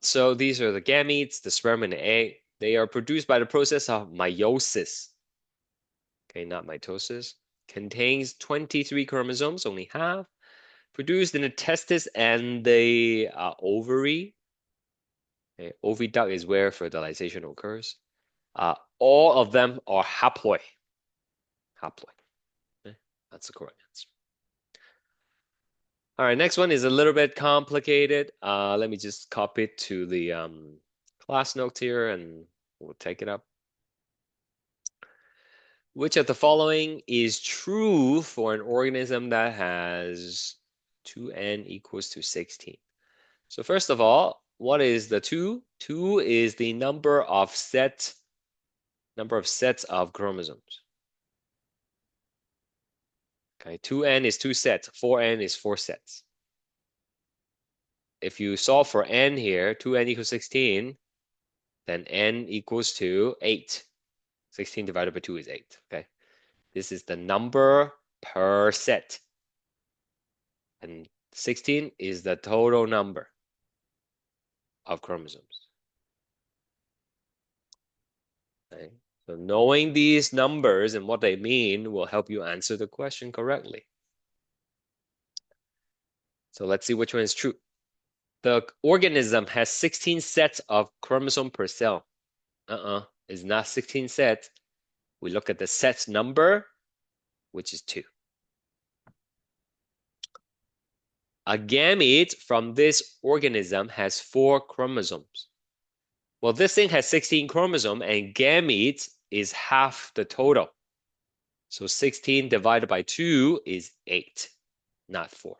So these are the gametes, the sperm and the egg. They are produced by the process of meiosis. Okay, not mitosis. Contains 23 chromosomes, only half. Produced in the testis and the ovary. Okay, oviduct is where fertilization occurs. All of them are haploid. Haploid. Okay, that's the correct answer. All right, next one is a little bit complicated. Let me just copy it to the class notes here and we'll take it up. Which of the following is true for an organism that has 2n equals to 16? So first of all, what is the 2? 2 is the number of sets of chromosomes. Okay, 2n is 2 sets, 4n is 4 sets. If you solve for n here, 2n equals 16, then n equals to 8. 16 divided by 2 is 8, okay? This is the number per set. And 16 is the total number of chromosomes. Okay? So knowing these numbers and what they mean will help you answer the question correctly. So let's see which one is true. The organism has 16 sets of chromosome per cell. It's not 16 sets. We look at the sets number, which is 2. A gamete from this organism has 4 chromosomes. Well, this thing has 16 chromosomes and gametes is half the total. So 16 divided by 2 is 8, not 4.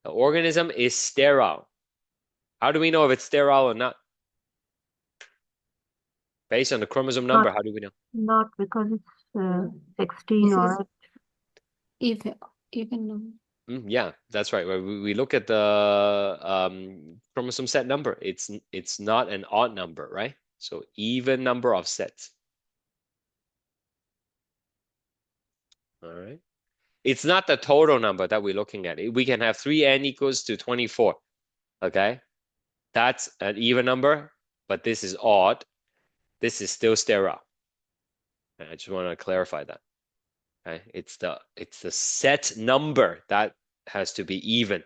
The organism is sterile. How do we know if it's sterile or not? Based on the chromosome number, how do we know? Not because it's 16 or Even number. Yeah, that's right. We look at the chromosome set number. It's not an odd number, right? So even number of sets. All right. It's not the total number that we're looking at. We can have 3n equals to 24. Okay. That's an even number, but this is odd. This is still sterile. And I just want to clarify that. Okay. It's the set number that has to be even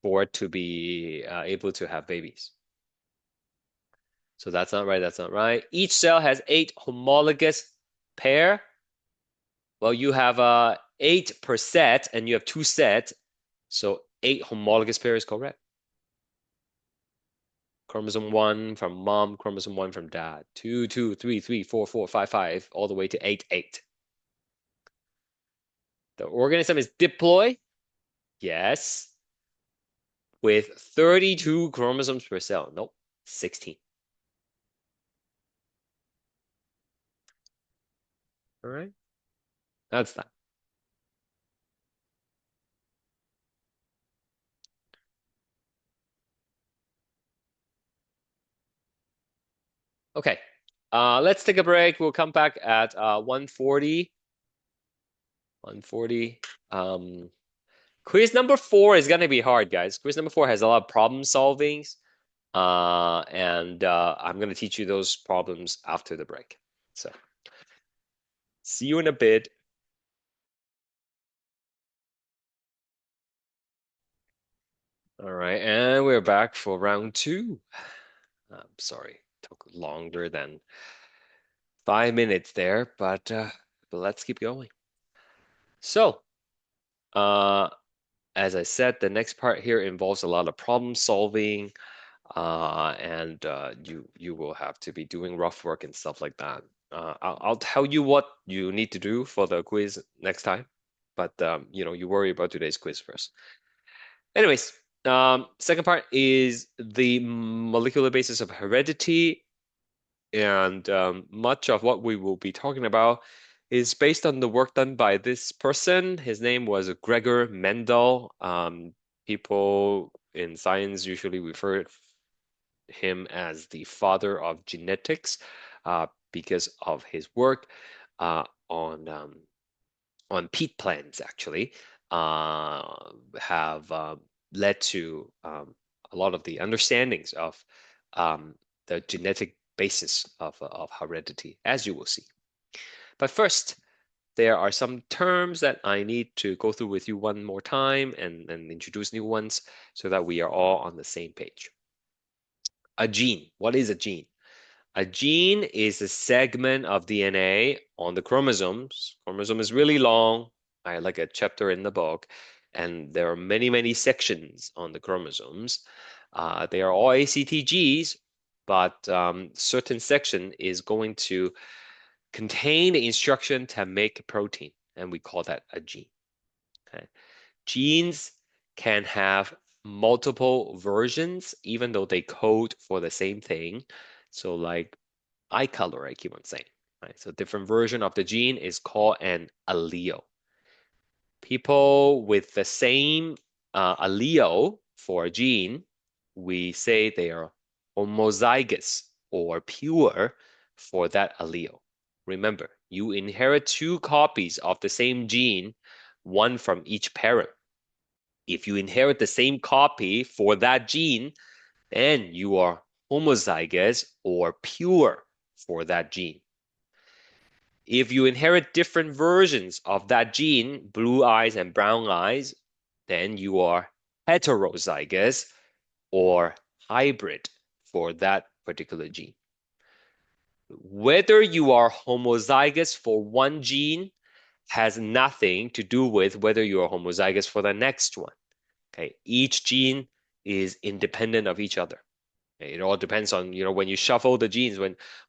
for it to be able to have babies. So that's not right. That's not right. Each cell has 8 homologous pair. Well, you have 8 per set, and you have 2 sets. So 8 homologous pair is correct. Chromosome 1 from mom, chromosome 1 from dad. 2, 2, 3, 3, 4, 4, 5, 5, all the way to 8, 8. The organism is diploid. Yes. With 32 chromosomes per cell. Nope. 16. All right. That's that. Okay. Let's take a break. We'll come back at 1:40. 1:40. Quiz number 4 is gonna be hard, guys. Quiz number 4 has a lot of problem solvings. And I'm gonna teach you those problems after the break. So see you in a bit. All right, and we're back for round 2. I'm sorry, took longer than 5 minutes there, but let's keep going. So, uh, as I said, the next part here involves a lot of problem solving, and you will have to be doing rough work and stuff like that. I'll tell you what you need to do for the quiz next time, but you worry about today's quiz first. Anyways, second part is the molecular basis of heredity. And much of what we will be talking about is based on the work done by this person. His name was Gregor Mendel. People in science usually refer him as the father of genetics because of his work on peat plants, actually, have led to a lot of the understandings of the genetic basis of heredity, as you will see. But first, there are some terms that I need to go through with you one more time and introduce new ones so that we are all on the same page. A gene. What is a gene? A gene is a segment of DNA on the chromosomes. Chromosome is really long. I like a chapter in the book, and there are many, many sections on the chromosomes. They are all ACTGs, but certain section is going to contain the instruction to make a protein, and we call that a gene. Okay. Genes can have multiple versions, even though they code for the same thing. So like eye color, I keep on saying. Right? So different version of the gene is called an allele. People with the same allele for a gene, we say they are homozygous or pure for that allele. Remember, you inherit 2 copies of the same gene, one from each parent. If you inherit the same copy for that gene, then you are homozygous or pure for that gene. If you inherit different versions of that gene, blue eyes and brown eyes, then you are heterozygous or hybrid for that particular gene. Whether you are homozygous for one gene has nothing to do with whether you are homozygous for the next one. Okay, each gene is independent of each other. It all depends on, when you shuffle the genes,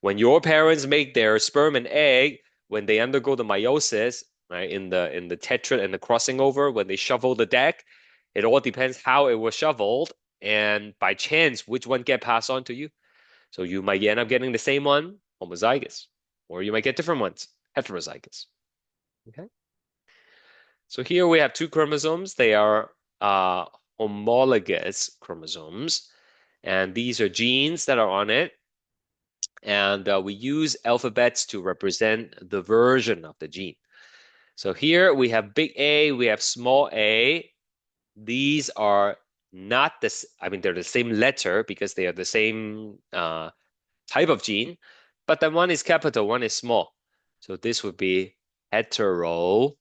when your parents make their sperm and egg, when they undergo the meiosis, right, in the tetrad and the crossing over, when they shuffle the deck, it all depends how it was shuffled, and by chance, which one get passed on to you. So you might end up getting the same one, homozygous, or you might get different ones, heterozygous. Okay. So here we have two chromosomes. They are homologous chromosomes, and these are genes that are on it. And we use alphabets to represent the version of the gene. So here we have big A, we have small a. These are not this, I mean, they're the same letter because they are the same type of gene, but then one is capital, one is small. So this would be heterozygous.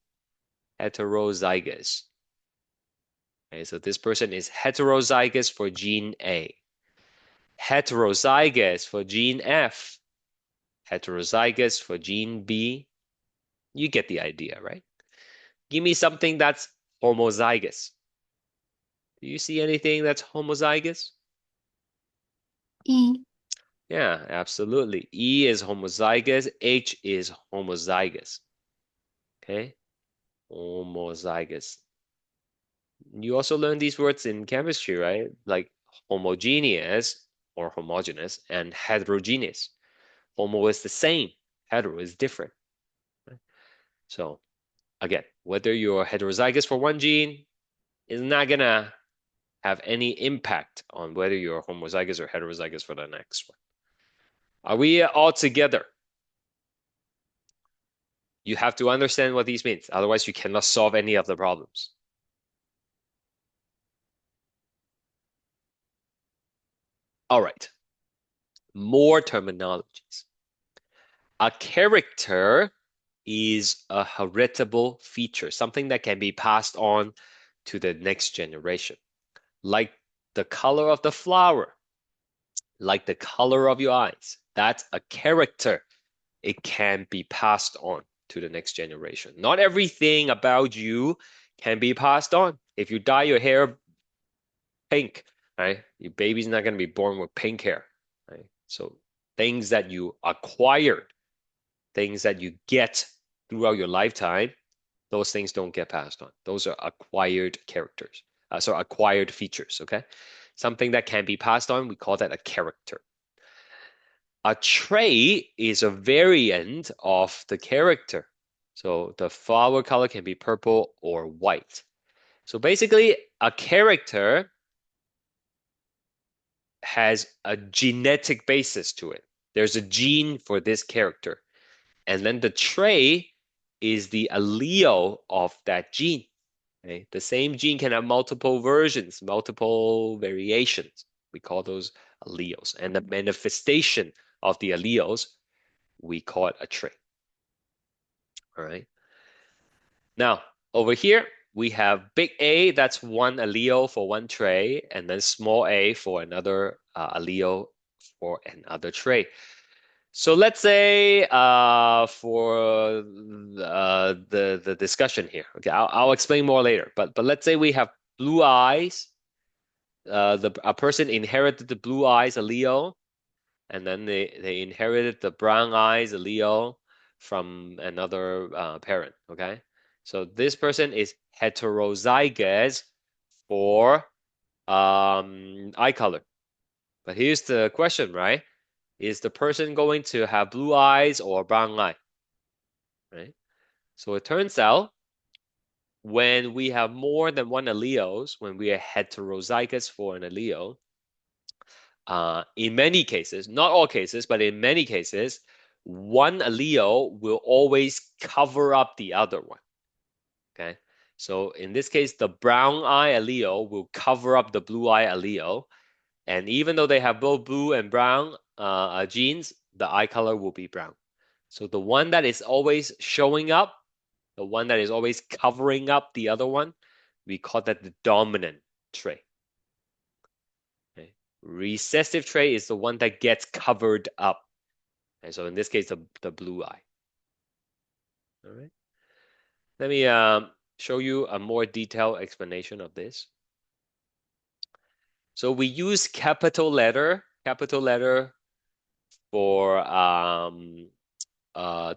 Okay, so this person is heterozygous for gene A, heterozygous for gene F, heterozygous for gene B. You get the idea, right? Give me something that's homozygous. Do you see anything that's homozygous? E. Yeah, absolutely. E is homozygous, H is homozygous. Okay? Homozygous. You also learn these words in chemistry, right? Like homogeneous or homogeneous and heterogeneous. Homo is the same, hetero is different. Right? So again, whether you're heterozygous for one gene is not gonna have any impact on whether you're homozygous or heterozygous for the next one. Are we all together? You have to understand what these means. Otherwise, you cannot solve any of the problems. All right. More terminologies. A character is a heritable feature, something that can be passed on to the next generation. Like the color of the flower, like the color of your eyes. That's a character. It can be passed on to the next generation. Not everything about you can be passed on. If you dye your hair pink, right? Your baby's not going to be born with pink hair, right? So things that you acquired, things that you get throughout your lifetime, those things don't get passed on. Those are acquired characters. So acquired features, okay? Something that can be passed on, we call that a character. A trait is a variant of the character. So the flower color can be purple or white. So basically, a character has a genetic basis to it. There's a gene for this character. And then the trait is the allele of that gene. Okay? The same gene can have multiple versions, multiple variations. We call those alleles. And the manifestation of the alleles, we call it a trait. All right. Now, over here, we have big A, that's one allele for one trait, and then small a for another allele for another trait. So let's say for the discussion here, okay, I'll explain more later. But let's say we have blue eyes. A person inherited the blue eyes allele, and then they inherited the brown eyes allele from another parent. Okay, so this person is heterozygous for eye color. But here's the question, right? Is the person going to have blue eyes or brown eye? Right? So it turns out when we have more than one alleles, when we are heterozygous for an allele, in many cases, not all cases, but in many cases, one allele will always cover up the other one. Okay. So in this case, the brown eye allele will cover up the blue eye allele. And even though they have both blue and brown genes, the eye color will be brown. So the one that is always showing up, the one that is always covering up the other one, we call that the dominant trait. Okay. Recessive trait is the one that gets covered up. And so in this case, the blue eye. All right. Let me show you a more detailed explanation of this. So we use capital letter for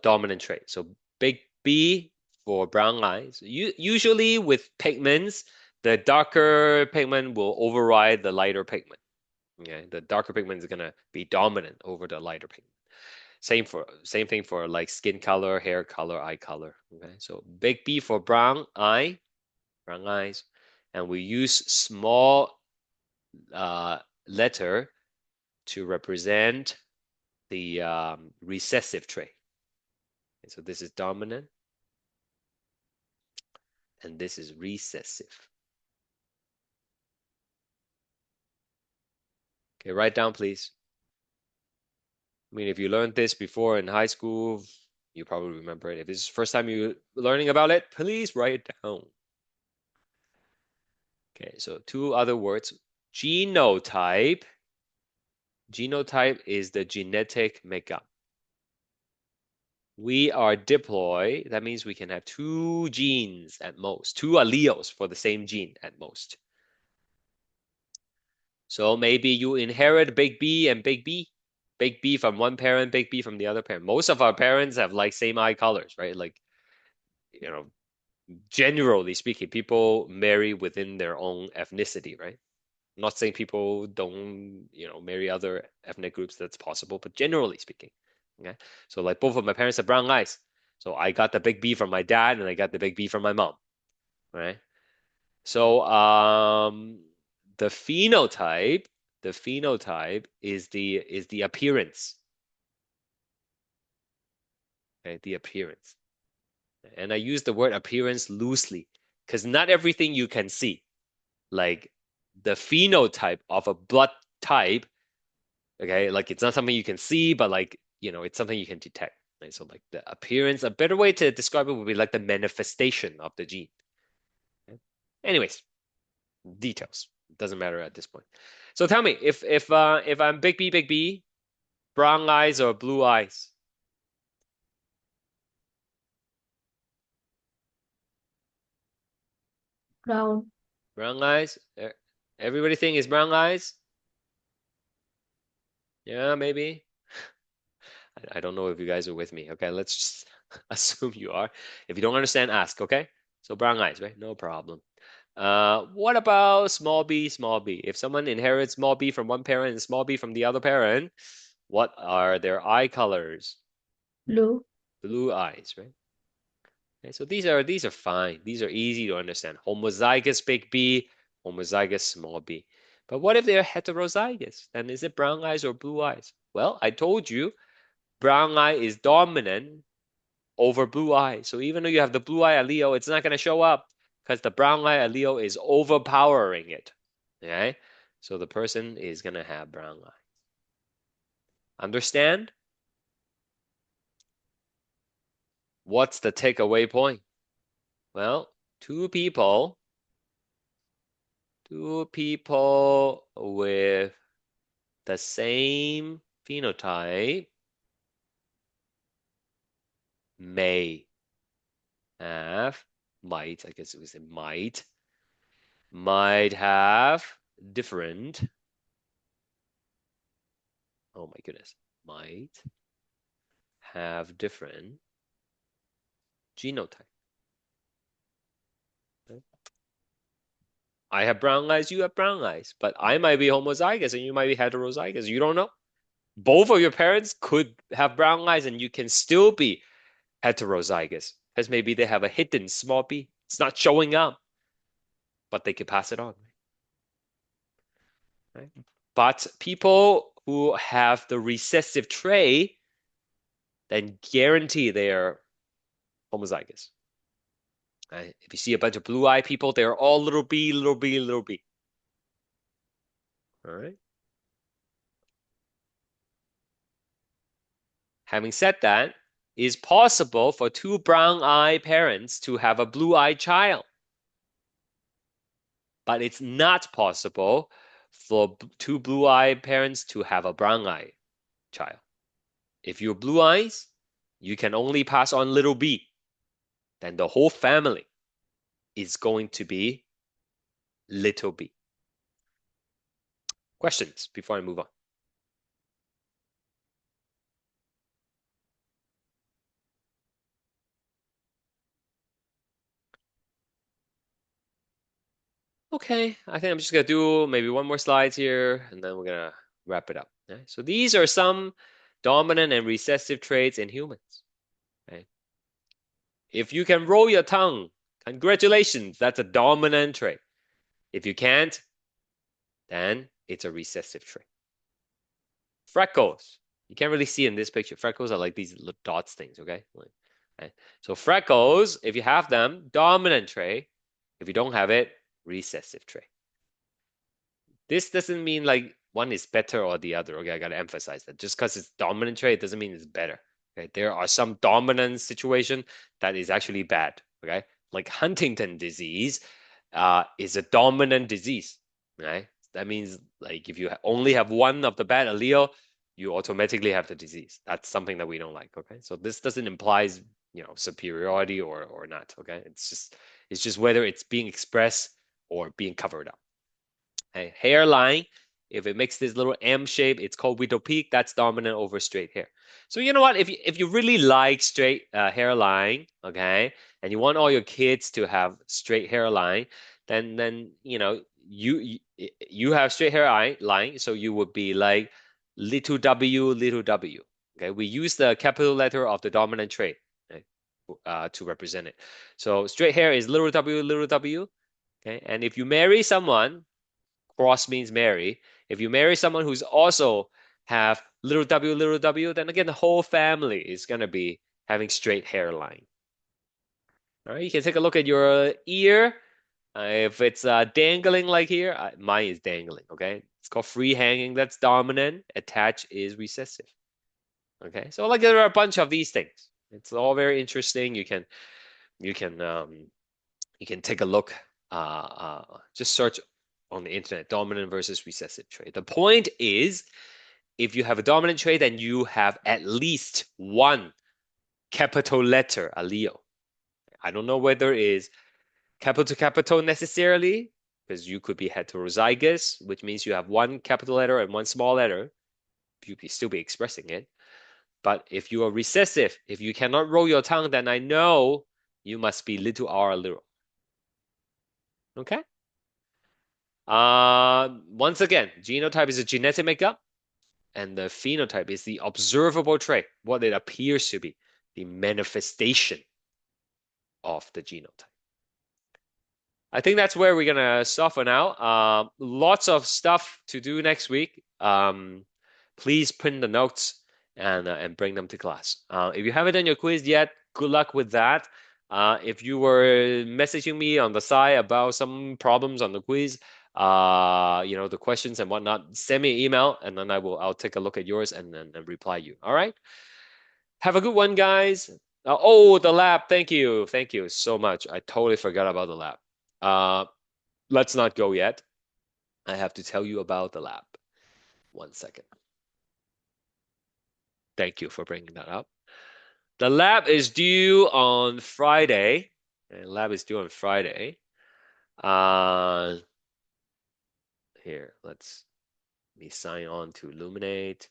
dominant trait. So big B for brown eyes. Usually with pigments, the darker pigment will override the lighter pigment. Okay, the darker pigment is gonna be dominant over the lighter pigment. Same thing for like skin color, hair color, eye color. Okay, so big B for brown eyes, and we use small letter to represent the recessive trait. Okay, so this is dominant, and this is recessive. Okay, write down, please. I mean, if you learned this before in high school, you probably remember it. If this is the first time you're learning about it, please write it down. Okay, so two other words. Genotype. Genotype is the genetic makeup. We are diploid. That means we can have two genes at most, two alleles for the same gene at most. So maybe you inherit big B and big B. Big B from one parent, big B from the other parent. Most of our parents have like same eye colors, right? Like, you know, generally speaking, people marry within their own ethnicity, right? I'm not saying people don't, marry other ethnic groups. That's possible, but generally speaking, okay. So like both of my parents have brown eyes, so I got the big B from my dad, and I got the big B from my mom, right? So the phenotype is the appearance, okay, the appearance, and I use the word appearance loosely because not everything you can see, like the phenotype of a blood type. Okay, like it's not something you can see, but like, it's something you can detect. Right? So like the appearance, a better way to describe it would be like the manifestation of the gene. Okay? Anyways, details. Doesn't matter at this point. So tell me, if I'm big B, brown eyes or blue eyes? Brown. Brown eyes? Everybody think it's brown eyes? Yeah, maybe. I don't know if you guys are with me. Okay, let's just assume you are. If you don't understand, ask, okay? So brown eyes, right? No problem. What about small b, small b? If someone inherits small b from one parent and small b from the other parent, what are their eye colors? Blue. Blue eyes, right? Okay, so these are fine. These are easy to understand. Homozygous big B, homozygous small b. But what if they're heterozygous? Then is it brown eyes or blue eyes? Well, I told you brown eye is dominant over blue eye. So even though you have the blue eye allele, it's not going to show up because the brown eye allele is overpowering it. Okay? So the person is going to have brown eye. Understand? What's the takeaway point? Well, two people with the same phenotype may I guess it was a might have different, oh my goodness, might have different genotype. Okay? I have brown eyes, you have brown eyes, but I might be homozygous and you might be heterozygous. You don't know. Both of your parents could have brown eyes and you can still be heterozygous because maybe they have a hidden small b. It's not showing up, but they could pass it on. Right? But people who have the recessive trait, then guarantee they are homozygous. Right? If you see a bunch of blue-eyed people, they're all little b, little b, little b. All right. Having said that, it is possible for two brown-eyed parents to have a blue-eyed child, but it's not possible for two blue-eyed parents to have a brown-eyed child. If you're blue eyes, you can only pass on little b. Then the whole family is going to be little b. Questions before I move on? Okay, I think I'm just gonna do maybe one more slide here, and then we're gonna wrap it up. Okay? So these are some dominant and recessive traits in humans. Okay? If you can roll your tongue, congratulations, that's a dominant trait. If you can't, then it's a recessive trait. Freckles. You can't really see in this picture. Freckles are like these little dots things, okay? Okay. So freckles, if you have them, dominant trait. If you don't have it, recessive trait. This doesn't mean like one is better or the other. Okay, I gotta emphasize that. Just because it's dominant trait doesn't mean it's better. Okay, there are some dominant situation that is actually bad. Okay, like Huntington disease, is a dominant disease. Right, that means like if you only have one of the bad allele, you automatically have the disease. That's something that we don't like. Okay, so this doesn't imply superiority or not. Okay, it's just whether it's being expressed or being covered up. Okay, hairline, if it makes this little M shape, it's called widow peak. That's dominant over straight hair. So you know what? If you really like straight hairline, okay, and you want all your kids to have straight hairline, then you have straight hairline, so you would be like little w, little w. Okay, we use the capital letter of the dominant trait, okay, to represent it. So straight hair is little w, little w. Okay, and if you marry someone, cross means marry. If you marry someone who's also have little w, then again, the whole family is going to be having straight hairline. All right, you can take a look at your ear. If it's dangling like here, mine is dangling, okay? It's called free hanging, that's dominant. Attached is recessive. Okay, so like there are a bunch of these things. It's all very interesting. You can take a look. Just search on the internet, dominant versus recessive trait. The point is, if you have a dominant trait, then you have at least one capital letter allele. I don't know whether it is capital to capital necessarily, because you could be heterozygous, which means you have one capital letter and one small letter. You'd still be expressing it. But if you are recessive, if you cannot roll your tongue, then I know you must be little r little. Okay? Once again, genotype is a genetic makeup, and the phenotype is the observable trait, what it appears to be, the manifestation of the genotype. I think that's where we're gonna stop for now. Lots of stuff to do next week. Please print the notes and bring them to class. If you haven't done your quiz yet, good luck with that. If you were messaging me on the side about some problems on the quiz, the questions and whatnot, send me an email and then I'll take a look at yours and then reply you. All right. Have a good one, guys. Oh, the lab. Thank you. Thank you so much. I totally forgot about the lab. Let's not go yet. I have to tell you about the lab. 1 second. Thank you for bringing that up. The lab is due on Friday. And lab is due on Friday. Here, let me sign on to Illuminate.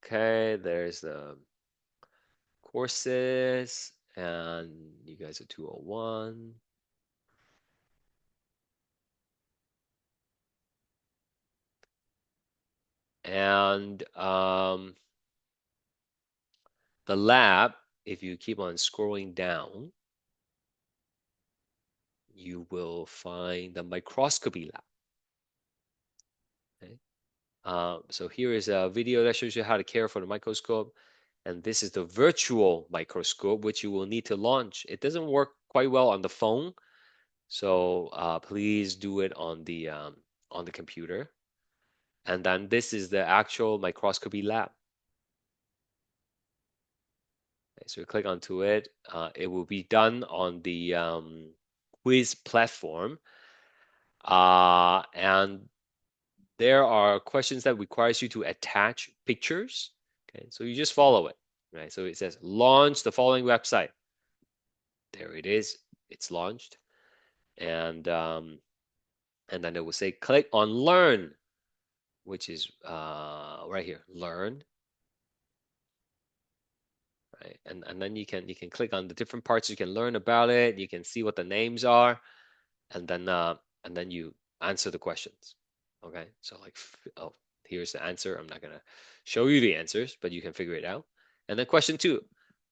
Okay, there's the courses, and you guys are 201. And the lab, if you keep on scrolling down, you will find the microscopy lab. Okay. So here is a video that shows you how to care for the microscope. And this is the virtual microscope, which you will need to launch. It doesn't work quite well on the phone. So please do it on the computer. And then this is the actual microscopy lab. Okay, so you click onto it. It will be done on the quiz platform. And there are questions that requires you to attach pictures. Okay, so you just follow it. Right, so it says launch the following website. There it is. It's launched, and then it will say click on learn, which is right here, learn. right? And then you can click on the different parts. You can learn about it. You can see what the names are, and then you answer the questions. Okay, so like, oh, here's the answer. I'm not gonna show you the answers, but you can figure it out. And then question two.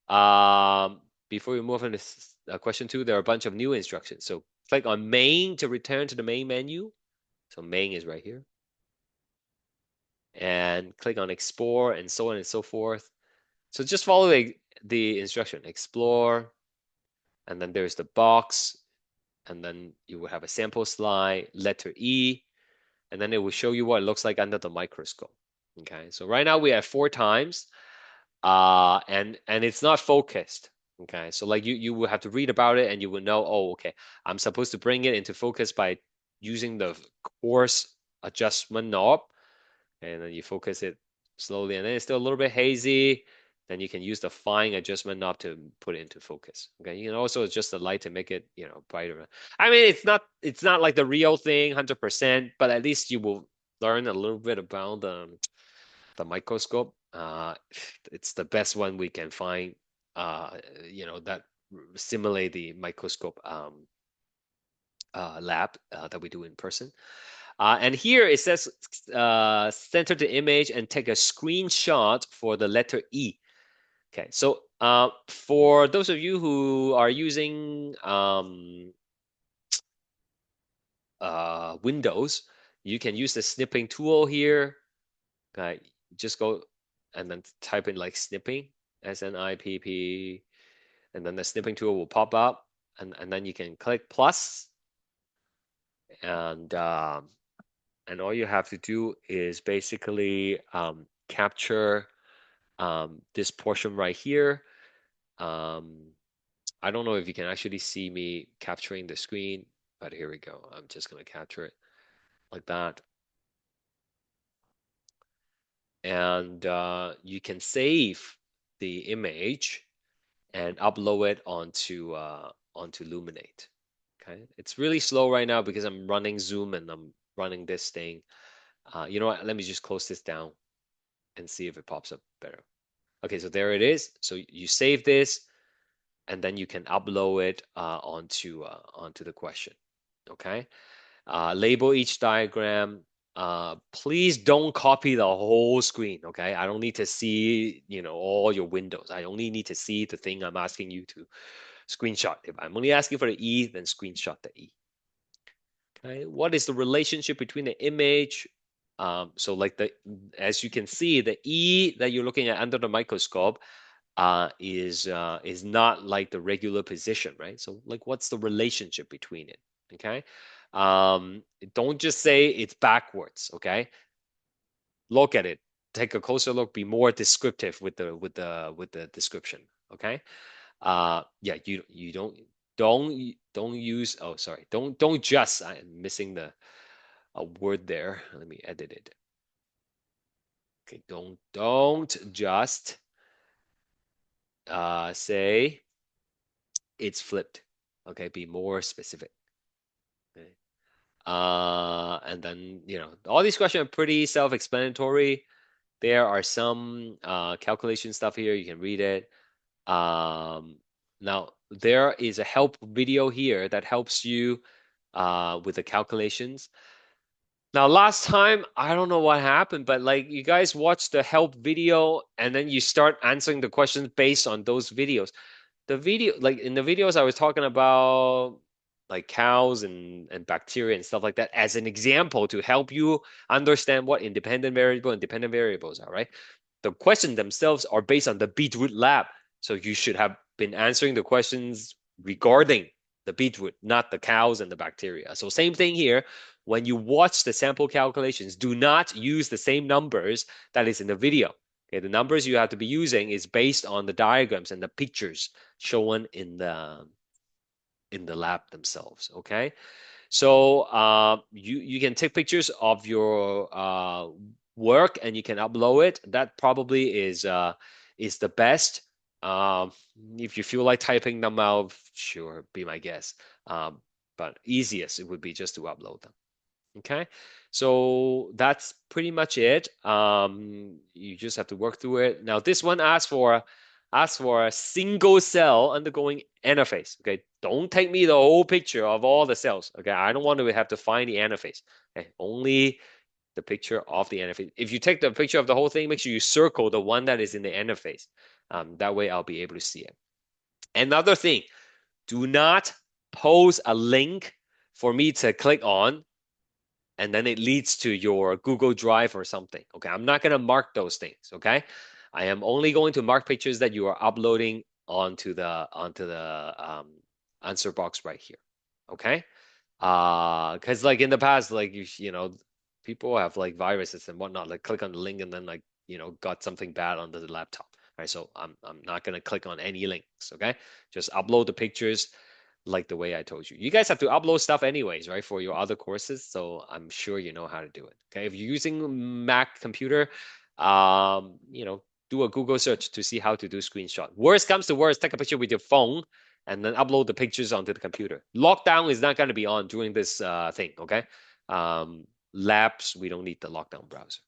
Before we move on to question two, there are a bunch of new instructions. So click on main to return to the main menu. So main is right here. And click on explore and so on and so forth. So just follow the instruction, explore, and then there's the box, and then you will have a sample slide, letter E, and then it will show you what it looks like under the microscope. Okay, so right now we have 4 times, and it's not focused. Okay, so like you will have to read about it and you will know, oh, okay, I'm supposed to bring it into focus by using the coarse adjustment knob, and then you focus it slowly, and then it's still a little bit hazy. Then you can use the fine adjustment knob to put it into focus. Okay, you can also adjust the light to make it, brighter. I mean, it's not like the real thing 100%, but at least you will learn a little bit about the microscope. It's the best one we can find, that simulate the microscope lab that we do in person. And here it says center the image and take a screenshot for the letter E. Okay, so for those of you who are using Windows, you can use the snipping tool here. Okay, just go and then type in like snipping, SNIPP, and then the snipping tool will pop up, and then you can click plus, and all you have to do is basically capture this portion right here. I don't know if you can actually see me capturing the screen, but here we go. I'm just going to capture it like that. And you can save the image and upload it onto Luminate. Okay, it's really slow right now because I'm running Zoom and I'm running this thing. You know what? Let me just close this down and see if it pops up better. Okay, so there it is. So you save this, and then you can upload it onto the question. Okay, label each diagram. Please don't copy the whole screen. Okay, I don't need to see all your windows. I only need to see the thing I'm asking you to screenshot. If I'm only asking for the E, then screenshot the E. Okay, what is the relationship between the image? So like as you can see, the E that you're looking at under the microscope is not like the regular position, right? So like, what's the relationship between it? Okay, don't just say it's backwards. Okay, look at it, take a closer look, be more descriptive with the description. Okay, yeah, you don't use. Oh, sorry, don't just. I'm missing a word there. Let me edit it. Okay, don't just say it's flipped. Okay, be more specific. Okay. And then, all these questions are pretty self-explanatory. There are some calculation stuff here. You can read it. Now, there is a help video here that helps you with the calculations. Now, last time, I don't know what happened, but like you guys watch the help video and then you start answering the questions based on those videos. The video, like in the videos, I was talking about like cows and bacteria and stuff like that as an example to help you understand what independent variable and dependent variables are, right? The questions themselves are based on the beetroot lab. So you should have been answering the questions regarding the beetroot, not the cows and the bacteria. So same thing here. When you watch the sample calculations, do not use the same numbers that is in the video. Okay, the numbers you have to be using is based on the diagrams and the pictures shown in the lab themselves. Okay, so you can take pictures of your work and you can upload it. That probably is the best. If you feel like typing them out, sure, be my guest. But easiest it would be just to upload them. Okay, so that's pretty much it. You just have to work through it. Now this one asks for Ask for a single cell undergoing anaphase. Okay, don't take me the whole picture of all the cells. Okay, I don't want to have to find the anaphase. Okay, only the picture of the anaphase. If you take the picture of the whole thing, make sure you circle the one that is in the anaphase. That way I'll be able to see it. Another thing, do not post a link for me to click on and then it leads to your Google Drive or something. Okay, I'm not going to mark those things. Okay, I am only going to mark pictures that you are uploading onto the answer box right here. Okay, because like in the past, like you know, people have like viruses and whatnot, like click on the link and then like got something bad onto the laptop. Right, so I'm not gonna click on any links. Okay, just upload the pictures like the way I told you. You guys have to upload stuff anyways, right, for your other courses. So I'm sure you know how to do it. Okay, if you're using Mac computer, do a Google search to see how to do screenshot. Worst comes to worst, take a picture with your phone and then upload the pictures onto the computer. Lockdown is not going to be on during this thing, okay? Labs, we don't need the lockdown browser.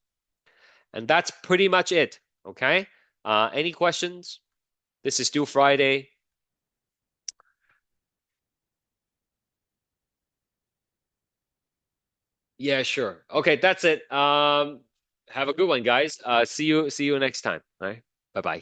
And that's pretty much it, okay? Any questions? This is still Friday. Yeah, sure. Okay, that's it. Have a good one, guys. See you next time. All right. Bye-bye.